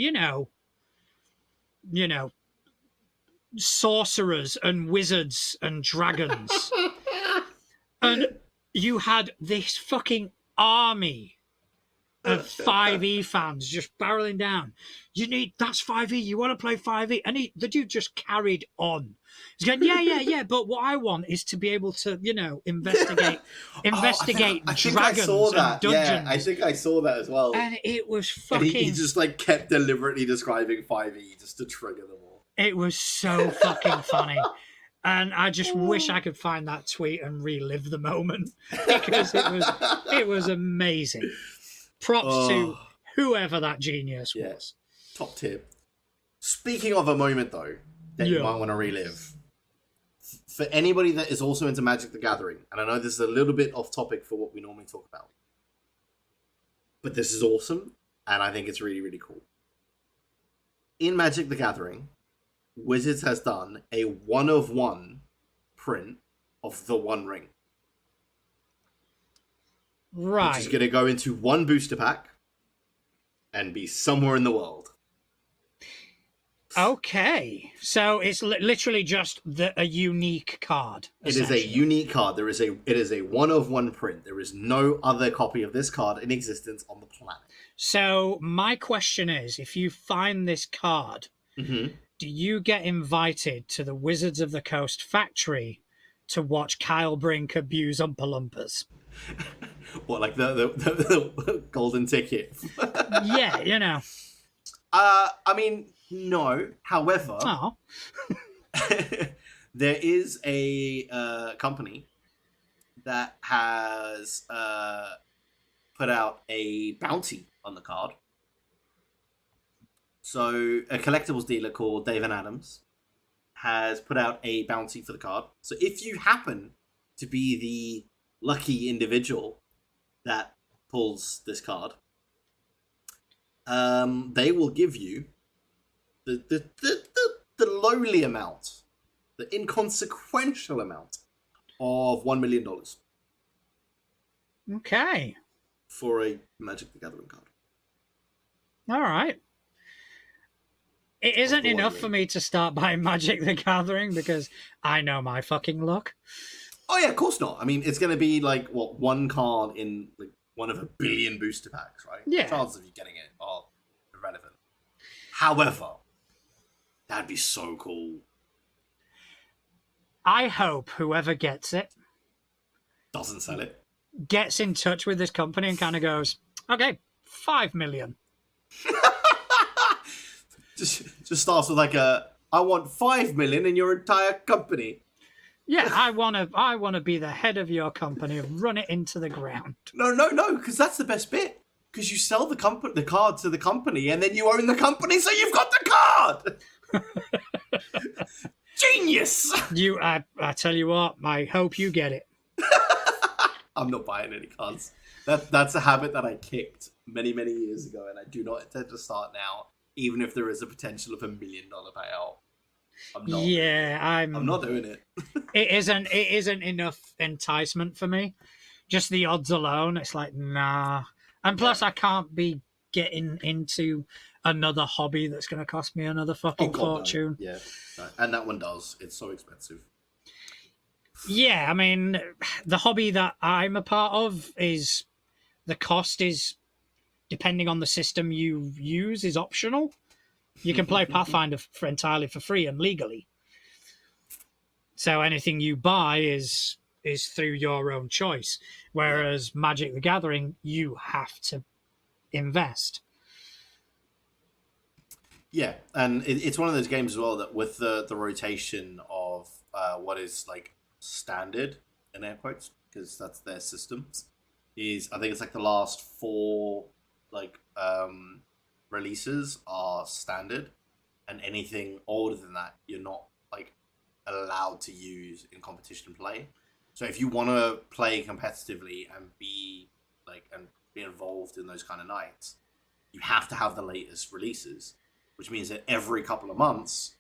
sorcerers and wizards and dragons. And you had this fucking army of 5e fans just barreling down. That's 5e. You want to play 5e? And the dude just carried on. He's going, yeah. But what I want is to be able to, investigate dragons and dungeons. Yeah, I think I saw that as well. And it was fucking. And he just like kept deliberately describing 5e just to trigger them all. It was so fucking funny. And I just wish I could find that tweet and relive the moment, because it was amazing. Props to whoever that genius was. Top tier. Speaking of a moment, though, that you might want to relive, for anybody that is also into Magic the Gathering, and I know this is a little bit off topic for what we normally talk about, but this is awesome, and I think it's really, really cool. In Magic the Gathering, Wizards has done a 1-of-1 print of the One Ring. Right. Which is going to go into one booster pack and be somewhere in the world. Okay. So it's literally just a unique card. It is a unique card. It is a 1-of-1 print. There is no other copy of this card in existence on the planet. So my question is, if you find this card, do you get invited to the Wizards of the Coast factory to watch Kyle Brink abuse Oompa Loompas? What, like the golden ticket? Yeah, I mean, no. However, there is a company that has put out a bounty on the card. So a collectibles dealer called Dave and Adams has put out a bounty for the card. So if you happen to be the lucky individual that pulls this card, they will give you the lowly amount, the inconsequential amount of $1 million. Okay. For a Magic the Gathering card. All right. It isn't enough for me to start buying Magic the Gathering because I know my fucking luck. Oh yeah, of course not. I mean, it's going to be like, what, one card in like one of a billion booster packs, right? Yeah. The chances of you getting it are irrelevant. However, that'd be so cool. I hope whoever gets it doesn't sell it. Gets in touch with this company and kind of goes, okay, 5 million. just starts with like I want 5 million in your entire company. Yeah, I want to be the head of your company and run it into the ground. No, because that's the best bit. Because you sell the card to the company, and then you own the company, so you've got the card. Genius. I tell you what, I hope you get it. I'm not buying any cards. That's a habit that I kicked many, many years ago, and I do not intend to start now, even if there is a potential of $1 million payout. I'm not. Yeah, I'm not doing it. It isn't enough enticement for me. Just the odds alone, it's like, nah. And plus, I can't be getting into another hobby that's going to cost me another fucking fortune. No. Yeah, and that one does. It's so expensive. Yeah, I mean, the hobby that I'm a part of is the cost is, depending on the system you use, is optional. You can play Pathfinder entirely for free and legally. So anything you buy is through your own choice. Whereas Magic the Gathering, you have to invest. Yeah, and it's one of those games as well that with the rotation of what is like standard in air quotes, because that's their systems, is I think it's like the last four like releases are standard, and anything older than that you're not like allowed to use in competition play. So if you want to play competitively and be involved in those kind of nights, you have to have the latest releases, which means that every couple of months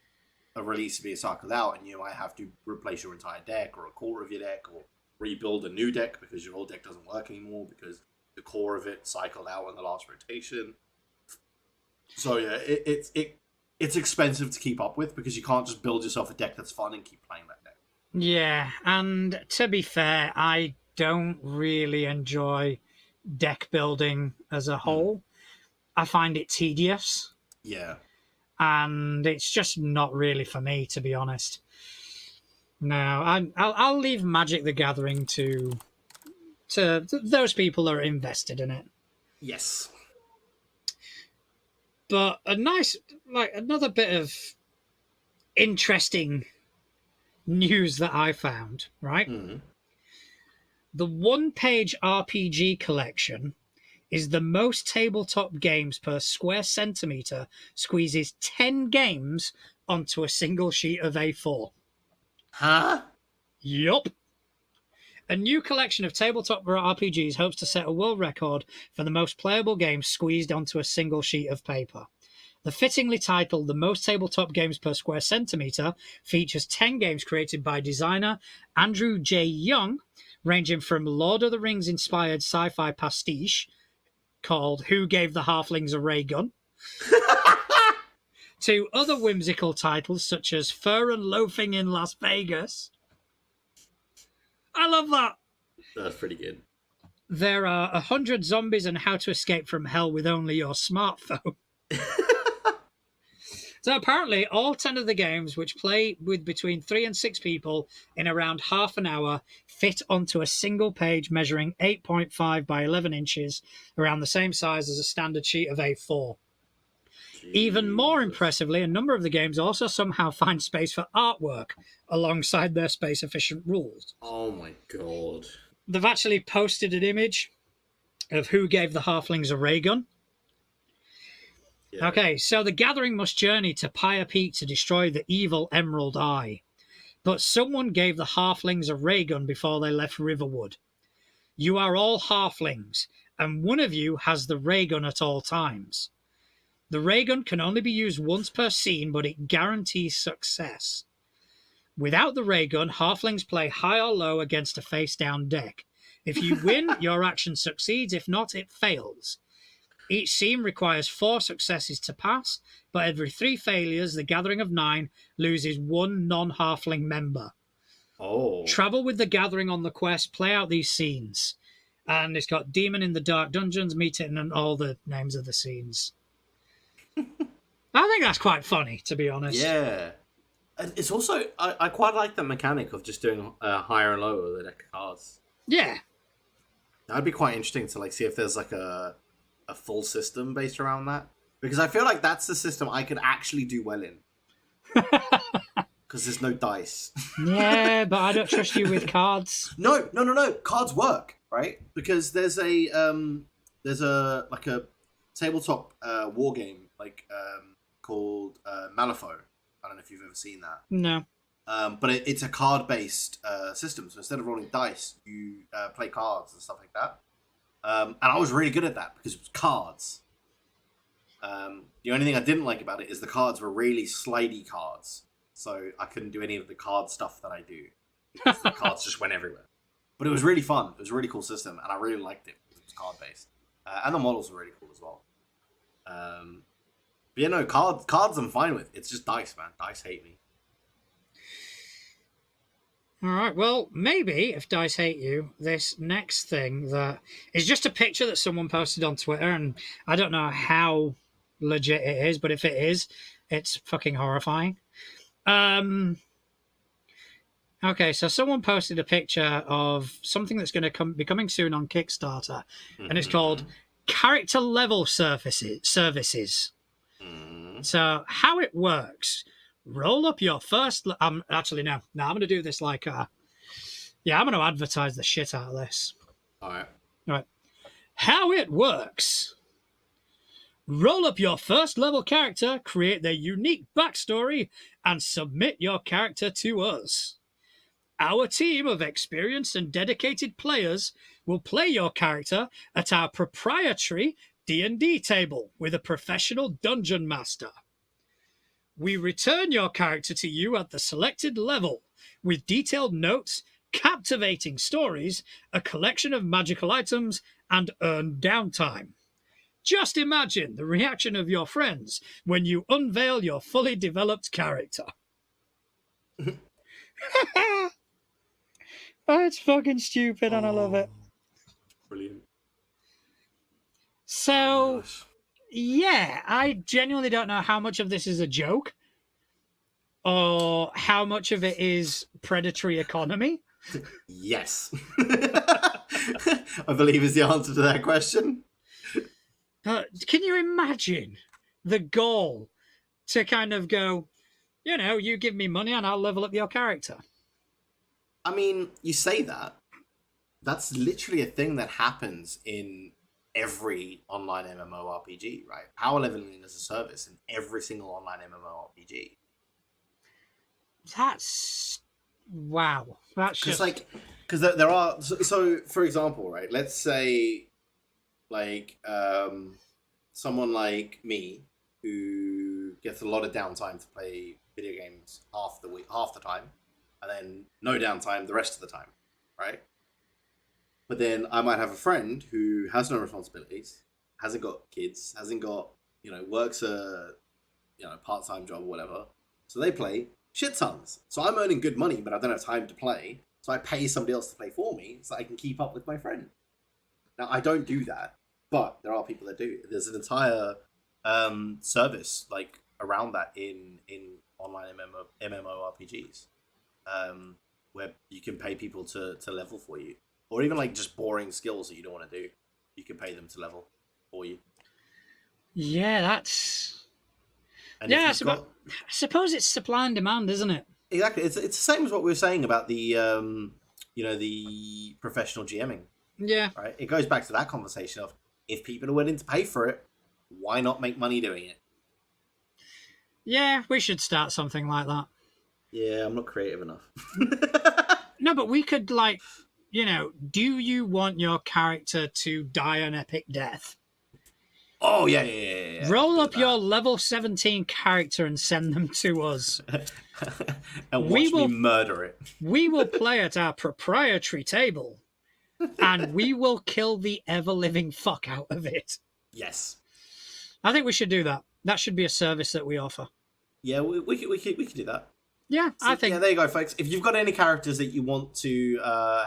a release is being cycled out, and you might have to replace your entire deck or a core of your deck, or rebuild a new deck because your old deck doesn't work anymore because the core of it cycled out in the last rotation. So yeah, it's expensive to keep up with because you can't just build yourself a deck that's fun and keep playing that deck. Yeah, and to be fair, I don't really enjoy deck building as a Mm. whole. I find it tedious, Yeah. and it's just not really for me, to be honest. No, I'll leave Magic the Gathering to those people that are invested in it. Yes. But a nice, like another bit of interesting news that I found, right? Mm. The one-page RPG collection is the most tabletop games per square centimeter, squeezes 10 games onto a single sheet of A4. Huh? Yup. A new collection of tabletop RPGs hopes to set a world record for the most playable games squeezed onto a single sheet of paper. The fittingly titled The Most Tabletop Games Per Square Centimeter features 10 games created by designer Andrew J. Young, ranging from Lord of the Rings inspired sci fi pastiche called Who Gave the Halflings a Ray Gun, to other whimsical titles such as Fur and Loafing in Las Vegas. I love that. That's pretty good. There are 100 zombies and how to escape from hell with only your smartphone. So apparently, all 10 of the games, which play with between 3 and 6 people in around half an hour, fit onto a single page measuring 8.5 by 11 inches, around the same size as a standard sheet of A4. Even more Jesus. impressively, a number of the games also somehow find space for artwork alongside their space efficient rules. Oh my god. They've actually posted an image of Who Gave the Halflings a Ray Gun. Yeah. Okay, so the gathering must journey to Pyre Peak to destroy the evil Emerald Eye. But someone gave the halflings a ray gun before they left Riverwood. You are all halflings, and one of you has the ray gun at all times. The ray gun can only be used once per scene, but it guarantees success. Without the ray gun, halflings play high or low against a face-down deck. If you win, your action succeeds. If not, it fails. Each scene requires 4 successes to pass, but every 3 failures, the Gathering of 9 loses 1 non-halfling member. Oh. Travel with the Gathering on the quest, play out these scenes. And it's got Demon in the Dark Dungeons, Meet It, and all the names of the scenes. I think that's quite funny, to be honest. Yeah. And it's also, I quite like the mechanic of just doing higher and lower with the deck of cards. Yeah. That'd be quite interesting to like see if there's like a full system based around that. Because I feel like that's the system I could actually do well in. Because there's no dice. Yeah, but I don't trust you with cards. No. Cards work, right? Because there's a like a tabletop war game called Malifaux. I don't know if you've ever seen that. No. But it's a card-based system. So instead of rolling dice, you play cards and stuff like that. And I was really good at that because it was cards. The only thing I didn't like about it is the cards were really slidey cards. So I couldn't do any of the card stuff that I do. Because the cards just went everywhere. But it was really fun. It was a really cool system. And I really liked it because it was card-based. And the models were really cool as well. But yeah, no, cards I'm fine with. It's just dice, man. Dice hate me. All right, well, maybe if dice hate you, this next thing that is just a picture that someone posted on Twitter, and I don't know how legit it is, but if it is, it's fucking horrifying. Okay, so someone posted a picture of something that's going to be coming soon on Kickstarter, and it's called Character Level Services. So how it works: roll up your first. Actually, no. I'm going to do this like. I'm going to advertise the shit out of this. All right. Right. How it works. Roll up your first level character, create their unique backstory, and submit your character to us. Our team of experienced and dedicated players will play your character at our proprietary D&D table with a professional dungeon master. We return your character to you at the selected level with detailed notes, captivating stories, a collection of magical items, and earned downtime. Just imagine the reaction of your friends when you unveil your fully developed character. Oh, it's fucking stupid and I love it. Brilliant. Oh my So, gosh. yeah, I genuinely don't know how much of this is a joke or how much of it is predatory economy. Yes. I believe is the answer to that question. But can you imagine the goal to kind of go, you give me money and I'll level up your character? I mean, you say that. That's literally a thing that happens in every online MMORPG, right? Power leveling is a service in every single online MMORPG. That's wow. That's Because, just like, because there are. So, for example, right? Let's say, like, someone like me who gets a lot of downtime to play video games half the week, half the time, and then no downtime the rest of the time, right? But then I might have a friend who has no responsibilities, hasn't got kids, hasn't got, works a, part-time job or whatever. So they play shit tons. So I'm earning good money, but I don't have time to play. So I pay somebody else to play for me so I can keep up with my friend. Now, I don't do that, but there are people that do. There's an entire service like around that in online MMORPGs, where you can pay people to level for you, or even like just boring skills that you don't want to do. You can pay them to level for you. yeah, that's And if yeah. you've got I suppose it's supply and demand, isn't it? exactly, it's the same as what we were saying about the the professional GMing, Yeah, right? It goes back to that conversation of if people are willing to pay for it, why not make money doing it? yeah. We should start something like that. Yeah, I'm not creative enough. No, but we could do you want your character to die an epic death? Oh yeah. Roll Do up your level 17 character and send them to us. that. And We watch me will murder it. we will play at our proprietary table and we will kill the ever living fuck out of it. Yes. I think we should do that. That should be a service that we offer. Yeah, we could do that. Yeah, So, I think. yeah, there you go, folks. If you've got any characters that you want to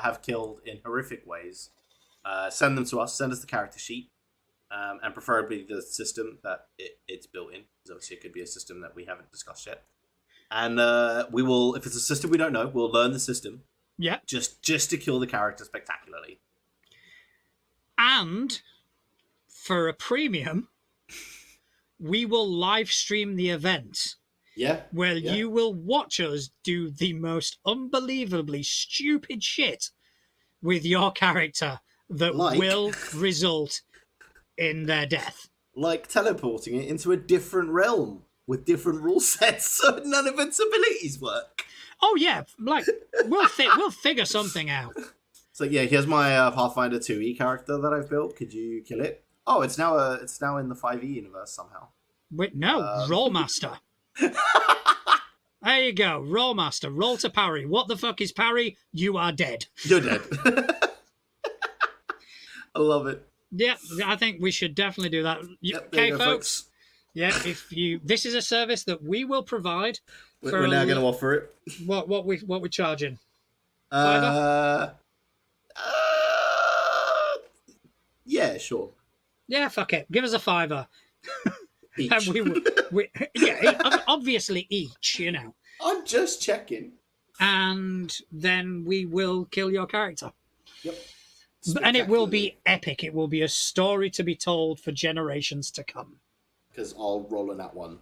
have killed in horrific ways, send them to us. Send us the character sheet, and preferably the system that it's built in. Because obviously, it could be a system that we haven't discussed yet. And we will, if it's a system we don't know, we'll learn the system. Yeah. Just to kill the character spectacularly. And for a premium, we will live stream the event. Yeah. Where yeah. you will watch us do the most unbelievably stupid shit with your character that will result in their death. Like teleporting it into a different realm with different rule sets so none of its abilities work. Oh yeah, like we'll figure something out. So yeah, here's my Pathfinder 2e character that I've built. Could you kill it? Oh, it's now in the 5e universe somehow. Wait, no, Rollmaster. There you go, Rollmaster. Roll to parry. What the fuck is parry? You are dead. You're dead. I love it. Yeah, I think we should definitely do that. Okay, folks. Yeah, this is a service that we will provide. We're now going to offer it. What we're charging? Yeah, sure. Yeah, fuck it. Give us a $5. Each. And obviously each, I'm just checking. And then we will kill your character. Yep. And it will be epic. It will be a story to be told for generations to come. Because I'll roll in that one.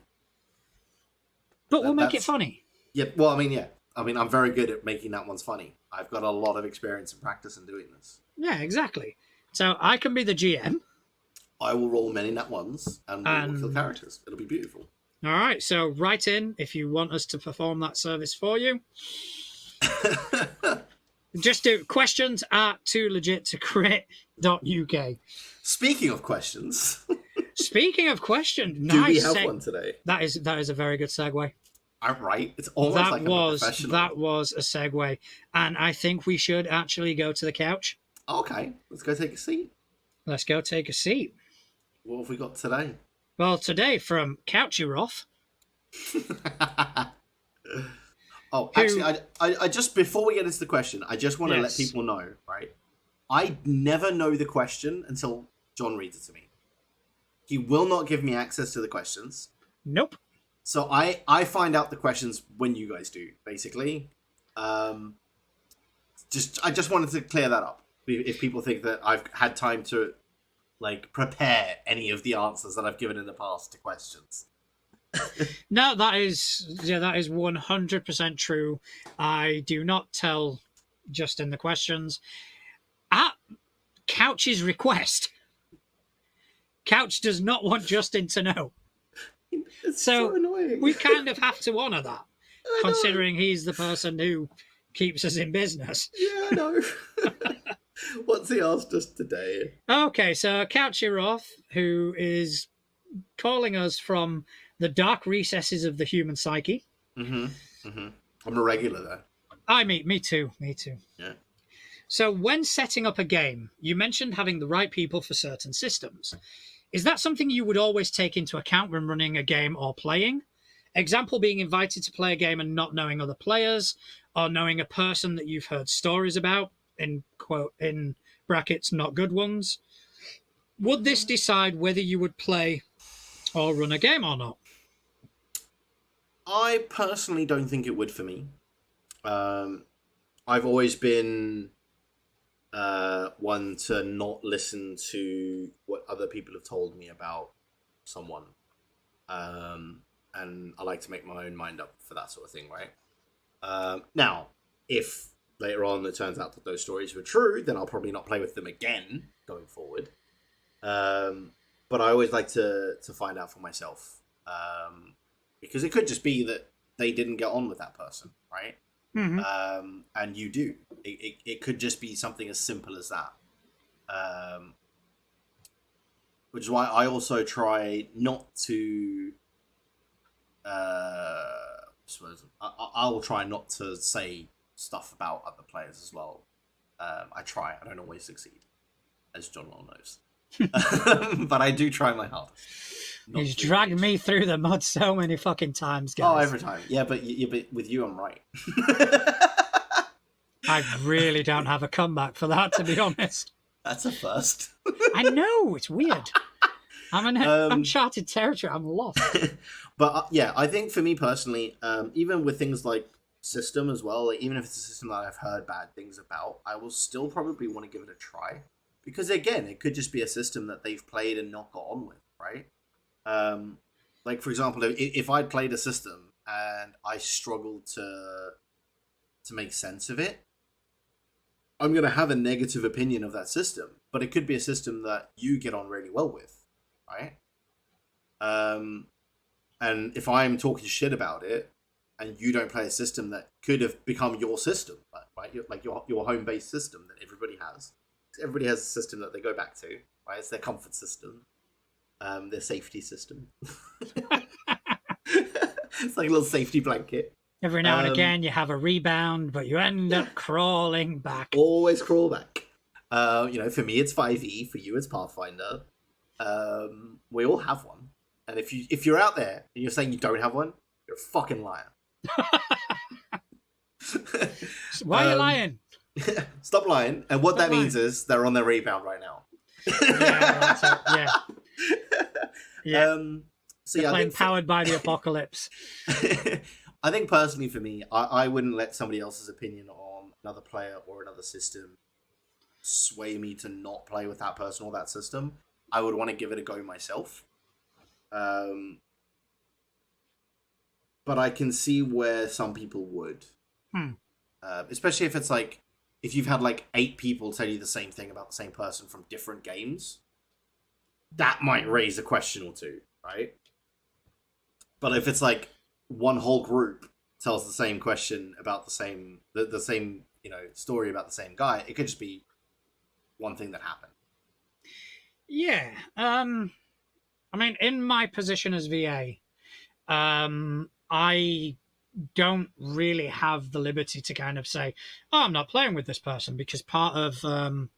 But we'll make it funny. Yeah, well, yeah. I'm very good at making that ones funny. I've got a lot of experience and practice in doing this. Yeah, exactly. So I can be the GM. I will roll many nat ones, and we will kill And characters. It'll be beautiful. all right, so write in if you want us to perform that service for you. Just do questions at toolegit2crit.uk. Speaking of questions, Speaking of questions, do we nice have one today? That is a very good segue. I'm right. It's almost like I'm a professional. That was a segue, and I think we should actually go to the couch. Okay, let's go take a seat. Let's go take a seat. What have we got today? Well, today from Couchyroth. Oh, actually, I just, before we get into the question, I just want to let people know, right? I never know the question until John reads it to me. He will not give me access to the questions. Nope. So I find out the questions when you guys do, basically. I just wanted to clear that up. If people think that I've had time to like prepare any of the answers that I've given in the past to questions. No, that is 100% true. I do not tell Justin the questions. At Couch's request, Couch does not want Justin to know. It's so annoying. We kind of have to honour that, considering he's the person who keeps us in business. Yeah, I know. What's he asked us today? Okay, so Couchyroth, who is calling us from the dark recesses of the human psyche. I'm a regular there. Me too. Yeah. So when setting up a game, you mentioned having the right people for certain systems. Is that something you would always take into account when running a game or playing? Example being invited to play a game and not knowing other players, or knowing a person that you've heard stories about, in brackets, not good ones. Would this decide whether you would play or run a game or not? I personally don't think it would for me. I've always been one to not listen to what other people have told me about someone. And I like to make my own mind up for that sort of thing, right? Now, if later on it turns out that those stories were true, then I'll probably not play with them again going forward. But I always like to find out for myself. Because it could just be that they didn't get on with that person, right? Mm-hmm. And you do. It could just be something as simple as that. Which is why I also try not to... I will try not to say stuff about other players as well. I try. I don't always succeed, as John well knows. But I do try my hardest. He's dragged me through the mud so many fucking times, guys. Oh, every time. Yeah, but with you, I'm right. I really don't have a comeback for that, to be honest. That's a first. I know, it's weird. I'm in uncharted territory. I'm lost. But yeah, I think for me personally, even with things like system as well, like even if it's a system that I've heard bad things about, I will still probably want to give it a try. Because again, it could just be a system that they've played and not got on with, right? Like for example, if I'd played a system and I struggled to make sense of it, I'm going to have a negative opinion of that system. But it could be a system that you get on really well with, right? And if I'm talking shit about it, and you don't play a system that could have become your system, right? Like your home-based system that everybody has. Everybody has a system that they go back to, right? It's their comfort system, their safety system. It's like a little safety blanket. Every now and again, you have a rebound, but you end up crawling back. Always crawl back. For me, it's 5e. For you, it's Pathfinder. We all have one. And if you're out there and you're saying you don't have one, you're a fucking liar. Why are you lying? Stop lying. And what that means is they're on their rebound right now. Yeah. So yeah, playing Powered by the Apocalypse. I think personally for me, I wouldn't let somebody else's opinion on another player or another system sway me to not play with that person or that system. I would want to give it a go myself. But I can see where some people would. Especially if it's like if you've had like 8 people tell you the same thing about the same person from different games, that might raise a question or two, right? But if it's like one whole group tells the same question about the same story about the same guy, it could just be one thing that happened. Yeah. I mean, in my position as VA, I don't really have the liberty to kind of say, "Oh, I'm not playing with this person," because part of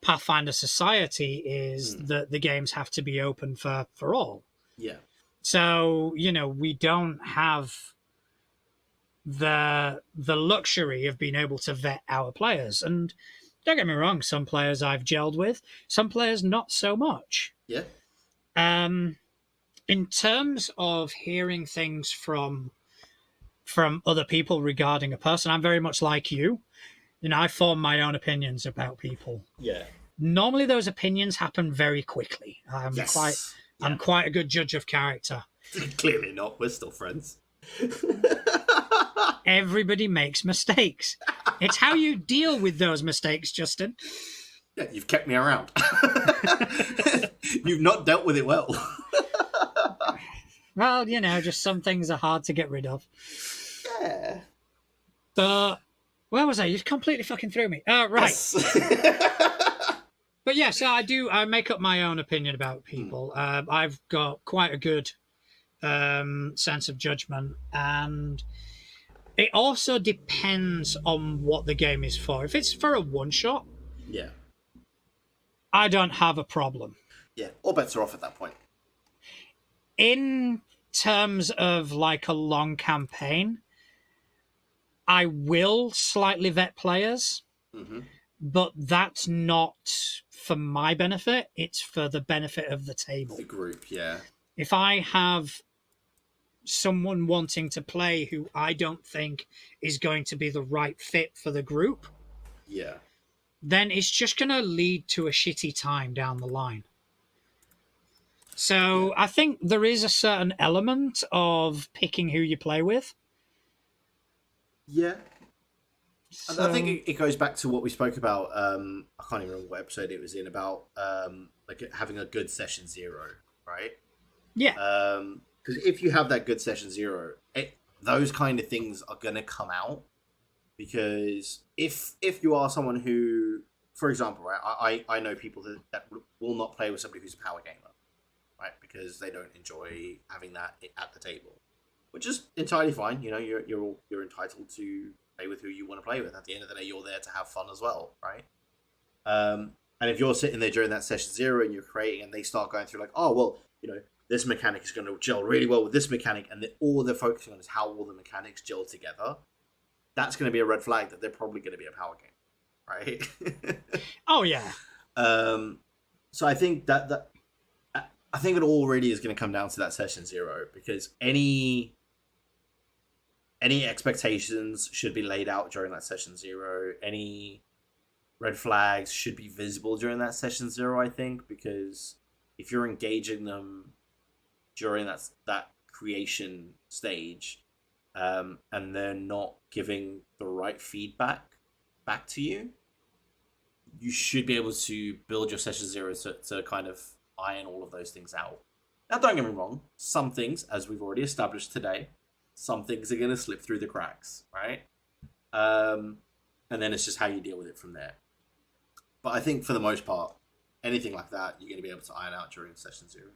Pathfinder Society is that the games have to be open for all. Yeah. So we don't have the luxury of being able to vet our players. And don't get me wrong, some players I've gelled with, some players not so much. Yeah. In terms of hearing things from other people regarding a person, I'm very much like you. I form my own opinions about people. Yeah. Normally, those opinions happen very quickly. Yes. I'm quite a good judge of character. Clearly not. We're still friends. Everybody makes mistakes. It's how you deal with those mistakes, Justin. Yeah, you've kept me around. You've not dealt with it well. Well, just some things are hard to get rid of. Yeah. But where was I? You completely fucking threw me. Right. Yes. But yeah, so I make up my own opinion about people. I've got quite a good sense of judgment, and it also depends on what the game is for. If it's for a one-shot, Yeah. I don't have a problem. Yeah, all bets are off at that point. In terms of like a long campaign, I will slightly vet players, but that's not for my benefit. It's for the benefit of the table. The group, yeah. If I have someone wanting to play who I don't think is going to be the right fit for the group, Yeah. then it's just going to lead to a shitty time down the line. So I think there is a certain element of picking who you play with. Yeah. So, I think it goes back to what we spoke about. I can't even remember what episode it was in about like having a good session 0, right? yeah. Because if you have that good session 0, those kind of things are going to come out. Because if you are someone who, for example, right, I know people that will not play with somebody who's a power gamer, right? Because they don't enjoy having that at the table, which is entirely fine. You're entitled to play with who you want to play with. At the end of the day, you're there to have fun as well, right? And if you're sitting there during that session 0 and you're creating, and they start going through like, oh well, this mechanic is going to gel really well with this mechanic, and all they're focusing on is how all the mechanics gel together. That's going to be a red flag that they're probably going to be a power game, right? Oh yeah. So I think that I think it all really is going to come down to that session 0, because any expectations should be laid out during that session 0. Any red flags should be visible during that session 0, I think, because if you're engaging them during that creation stage, and they're not giving the right feedback back to you, you should be able to build your session 0 to kind of iron all of those things out. Now, don't get me wrong, some things, as we've already established today, some things are going to slip through the cracks, right? And then it's just how you deal with it from there. But I think for the most part, anything like that, you're going to be able to iron out during session 0.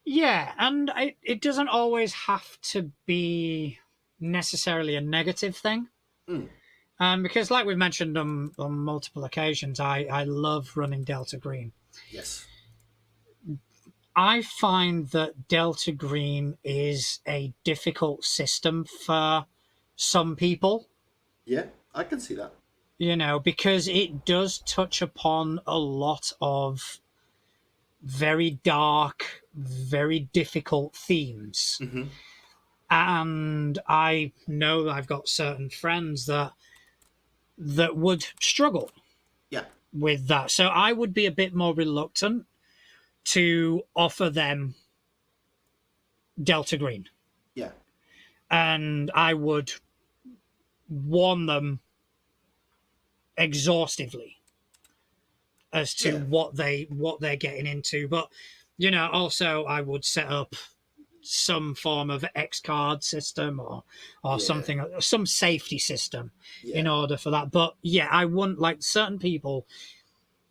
Yeah, and it doesn't always have to be necessarily a negative thing. Because like we've mentioned on multiple occasions, I love running Delta Green. Yes. I find that Delta Green is a difficult system for some people. Yeah, I can see that. Because it does touch upon a lot of very dark, very difficult themes. And I know I've got certain friends that would struggle with that. So I would be a bit more reluctant to offer them Delta Green. Yeah. And I would warn them exhaustively as to Yeah, what they're getting into. But also I would set up some form of X card system or yeah, something, some safety system in yeah, order for that. But yeah, I wouldn't, like certain people,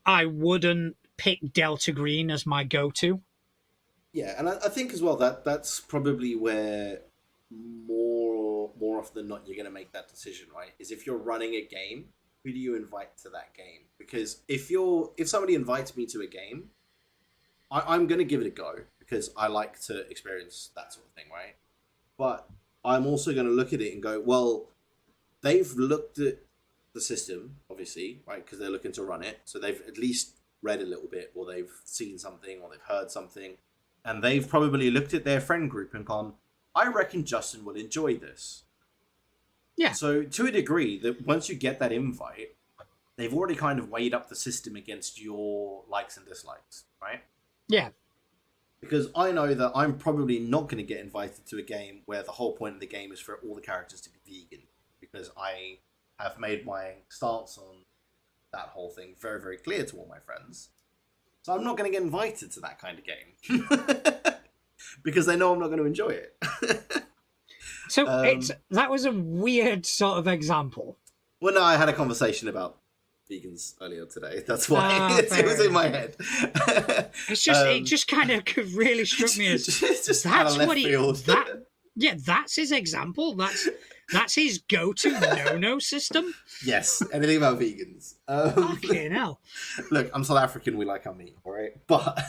I wouldn't pick Delta Green as my go-to. yeah. And I think as well that that's probably where more often than not you're going to make that decision, right? Is if you're running a game, who do you invite to that game? Because if somebody invites me to a game, I'm going to give it a go because I like to experience that sort of thing, right? But I'm also going to look at it and go, well, they've looked at the system, obviously, right? Because they're looking to run it. So they've at least read a little bit, or they've seen something, or they've heard something. And they've probably looked at their friend group and gone, I reckon Justin will enjoy this. Yeah, So to a degree, that once you get that invite, they've already kind of weighed up the system against your likes and dislikes, right? yeah. Because I know that I'm probably not going to get invited to a game where the whole point of the game is for all the characters to be vegan, because I have made my stance on that whole thing very, very clear to all my friends. So I'm not going to get invited to that kind of game because they know I'm not going to enjoy it. So um, that was a weird sort of example. well, no, I had a conversation about vegans earlier today. That's why it Fair was in enough. my head. It just kind of really struck me as it's just out of left field. yeah, that's his example. That's his go-to no system. Yes, anything about vegans. Fucking hell. Look, I'm South African. We like our meat, all right? But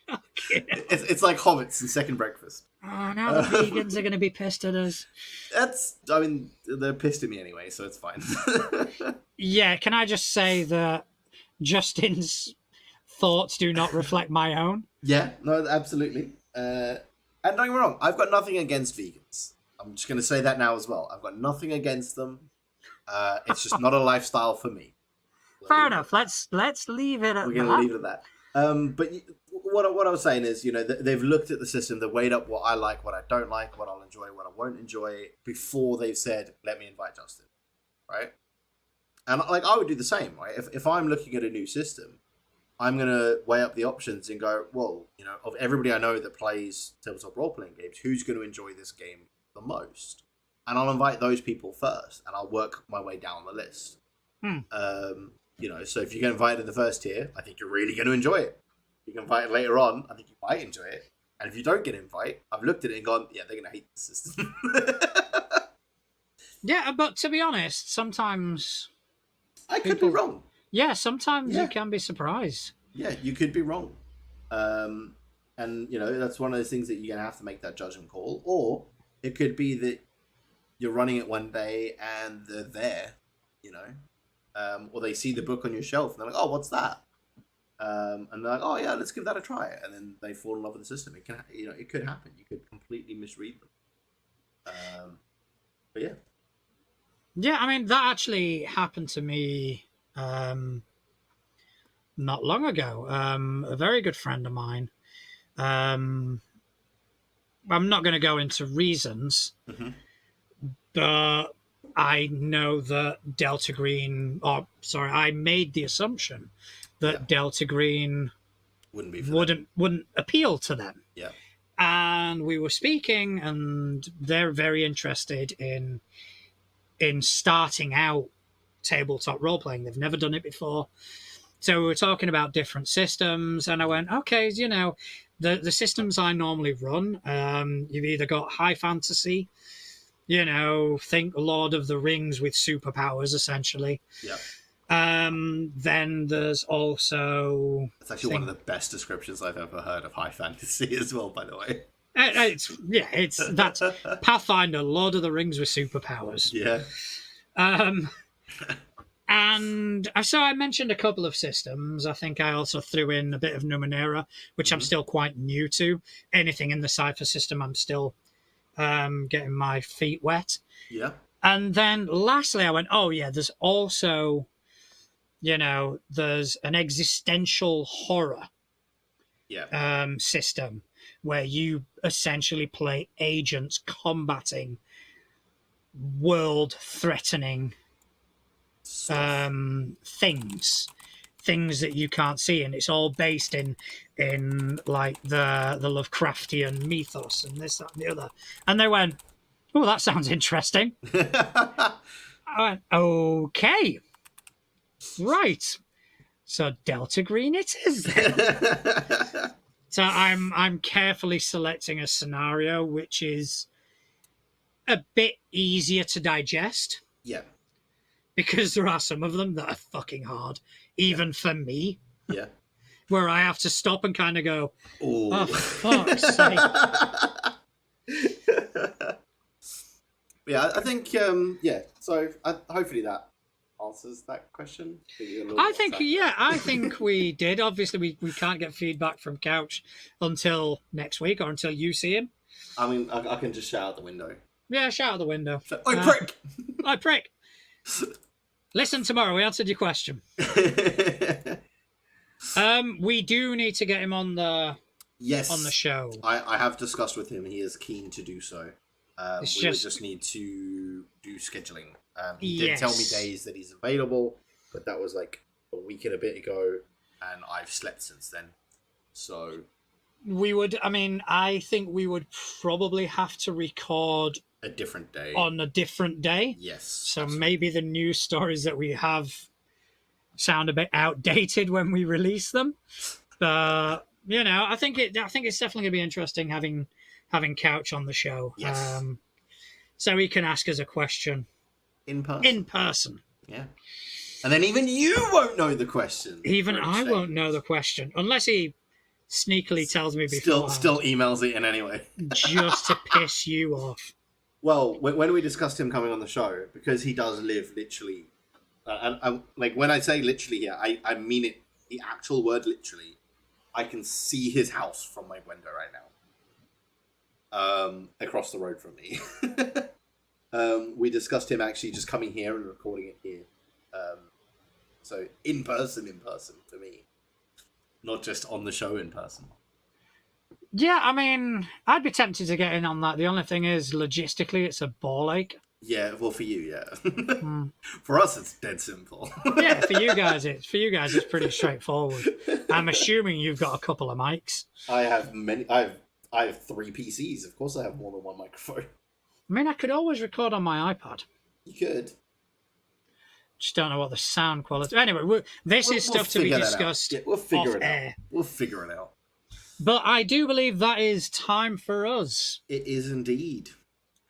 Fucking hell. it's like hobbits and second breakfast. Oh, now the vegans are going to be pissed at us. I mean, they're pissed at me anyway, so it's fine. Yeah, can I just say that Justin's thoughts do not reflect my own? Yeah, no, absolutely. And don't get me wrong, I've got nothing against vegans. I'm just going to say that now as well. I've got nothing against them. It's just not a lifestyle for me. Fair enough. Let's leave it at We're going to leave it at that. But what I was saying is, they've looked at the system, they've weighed up what I like, what I don't like, what I'll enjoy, what I won't enjoy, before they've said, let me invite Justin, right? And like I would do the same, right? If I'm looking at a new system, I'm going to weigh up the options and go, well, of everybody I know that plays tabletop role-playing games, who's going to enjoy this game the most? And I'll invite those people first, and I'll work my way down the list. So if you get invited in the first tier, I think you're really going to enjoy it. If you get invited later on, I think you might enjoy it. And if you don't get invited, I've looked at it and gone, yeah, they're going to hate the system. Yeah, but to be honest, sometimes I could be wrong. Yeah, sometimes Yeah. you can be surprised. Yeah, you could be wrong. And that's one of those things that you're going to have to make that judgment call. Or it could be that you're running it one day and they're there, or they see the book on your shelf and they're like, oh, what's that? And they're like, oh yeah, let's give that a try. And then they fall in love with the system. It can, it could happen. You could completely misread them. But yeah. Yeah, I mean, that actually happened to me not long ago. A very good friend of mine. I'm not going to go into reasons, but I know that Delta Green, I made the assumption that Delta Green Wouldn't be for them. wouldn't appeal to them. Yeah. And we were speaking, and they're very interested in starting out tabletop role playing. They've never done it before. So we were talking about different systems, and I went, okay, the systems I normally run, you've either got high fantasy, think Lord of the Rings with superpowers, essentially. Yeah. Then there's also... It's actually one of the best descriptions I've ever heard of high fantasy as well, by the way. That's Pathfinder, Lord of the Rings with superpowers. Yeah. And so I mentioned a couple of systems. I think I also threw in a bit of Numenera, which I'm still quite new to. Anything in the Cypher system, I'm still getting my feet wet. Yeah. And then lastly, I went, oh yeah, there's also, there's an existential horror system where you essentially play agents combating world-threatening things that you can't see, and it's all based in like the Lovecraftian mythos and this, that, and the other. And they went, "Oh, that sounds interesting." I went, "Okay, right. So Delta Green it is then." So I'm carefully selecting a scenario which is a bit easier to digest. Yeah. Because there are some of them that are fucking hard, even for me. Yeah. Where I have to stop and kind of go, Ooh. "Oh, fuck's sake." Yeah, I think, so hopefully that answers that question. I think we did. Obviously, we can't get feedback from Couch until next week or until you see him. I mean, I can just shout out the window. Yeah, shout out the window. Oi, prick! Oi, prick! Listen tomorrow. We answered your question. We do need to get him on the show. I have discussed with him. He is keen to do so. Would just need to do scheduling. He did tell me days that he's available, but that was like a week and a bit ago, and I've slept since then. So I think we would probably have to record a different day. On a different day. Yes. So absolutely. Maybe the news stories that we have sound a bit outdated when we release them. But I think it's definitely gonna be interesting having Couch on the show. Yes. So he can ask us a question. In person. Yeah. And then even you won't know the question. Even I won't know the question. Unless he sneakily tells me before. Still emails it in anyway. Just to piss you off. Well, when we discussed him coming on the show, because he does live literally, like when I say literally here, I mean it, the actual word literally. I can see his house from my window right now, across the road from me. We discussed him actually just coming here and recording it here. So in person for me, not just on the show in person. Yeah, I mean, I'd be tempted to get in on that. The only thing is, logistically, it's a ball ache. Yeah, well, for you, yeah. For us, it's dead simple. Yeah, for you guys, it's pretty straightforward. I'm assuming you've got a couple of mics. I have many. I have 3 PCs. Of course, I have more than one microphone. I mean, I could always record on my iPad. You could. Just don't know what the sound quality. Anyway, this is stuff to be discussed. Yeah, we'll figure it air. out. We'll figure it out. But I do believe that is time for us. It is indeed.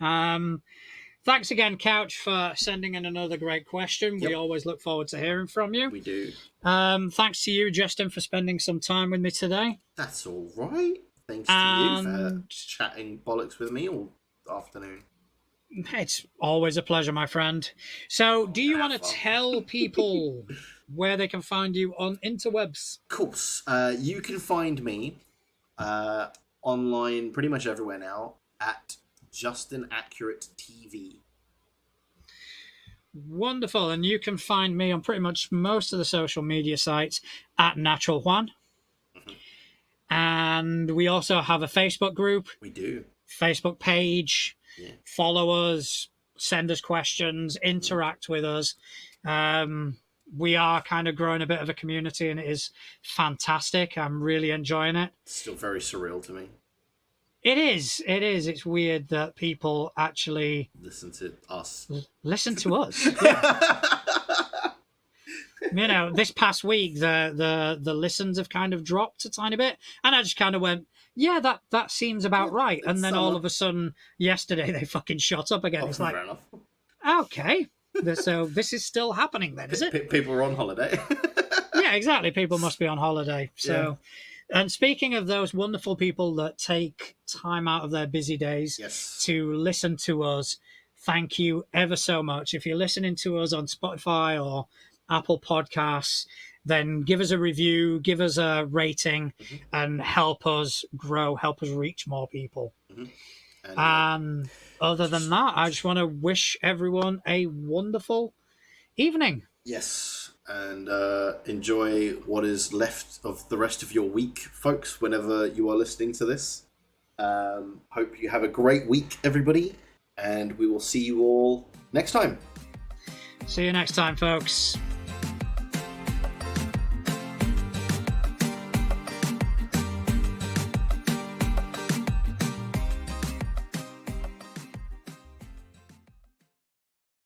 Thanks again, Couch, for sending in another great question. Yep. We always look forward to hearing from you. We do. Thanks to you, Justin, for spending some time with me today. That's all right. Thanks to you for chatting bollocks with me all afternoon. It's always a pleasure, my friend. So, do you want to tell people where they can find you on interwebs? Of course. You can find me online pretty much everywhere now at Justin Accurate TV. Wonderful. And you can find me on pretty much most of the social media sites at Natural Juan. Mm-hmm. And we also have a Facebook group. We do. Facebook page. Yeah. Follow us, send us questions, interact with us. We are kind of growing a bit of a community, and it is fantastic. I'm really enjoying it. It's still very surreal to me. It is. It's weird that people actually listen to us. Yeah. This past week, the listens have kind of dropped a tiny bit, and I just kind of went, yeah, that seems about right. And then all of a sudden, yesterday, they fucking shot up again. It's like, fair enough. Okay, so this is still happening then, is it? People are on holiday. Yeah, exactly. People must be on holiday. So, yeah. And speaking of those wonderful people that take time out of their busy days to listen to us, thank you ever so much. If you're listening to us on Spotify or Apple Podcasts, then give us a review, give us a rating, and help us grow, help us reach more people. Mm-hmm. And other than that, I just want to wish everyone a wonderful evening. Yes, and enjoy what is left of the rest of your week, folks, whenever you are listening to this. Hope you have a great week, everybody, and we will see you all next time. See you next time, folks.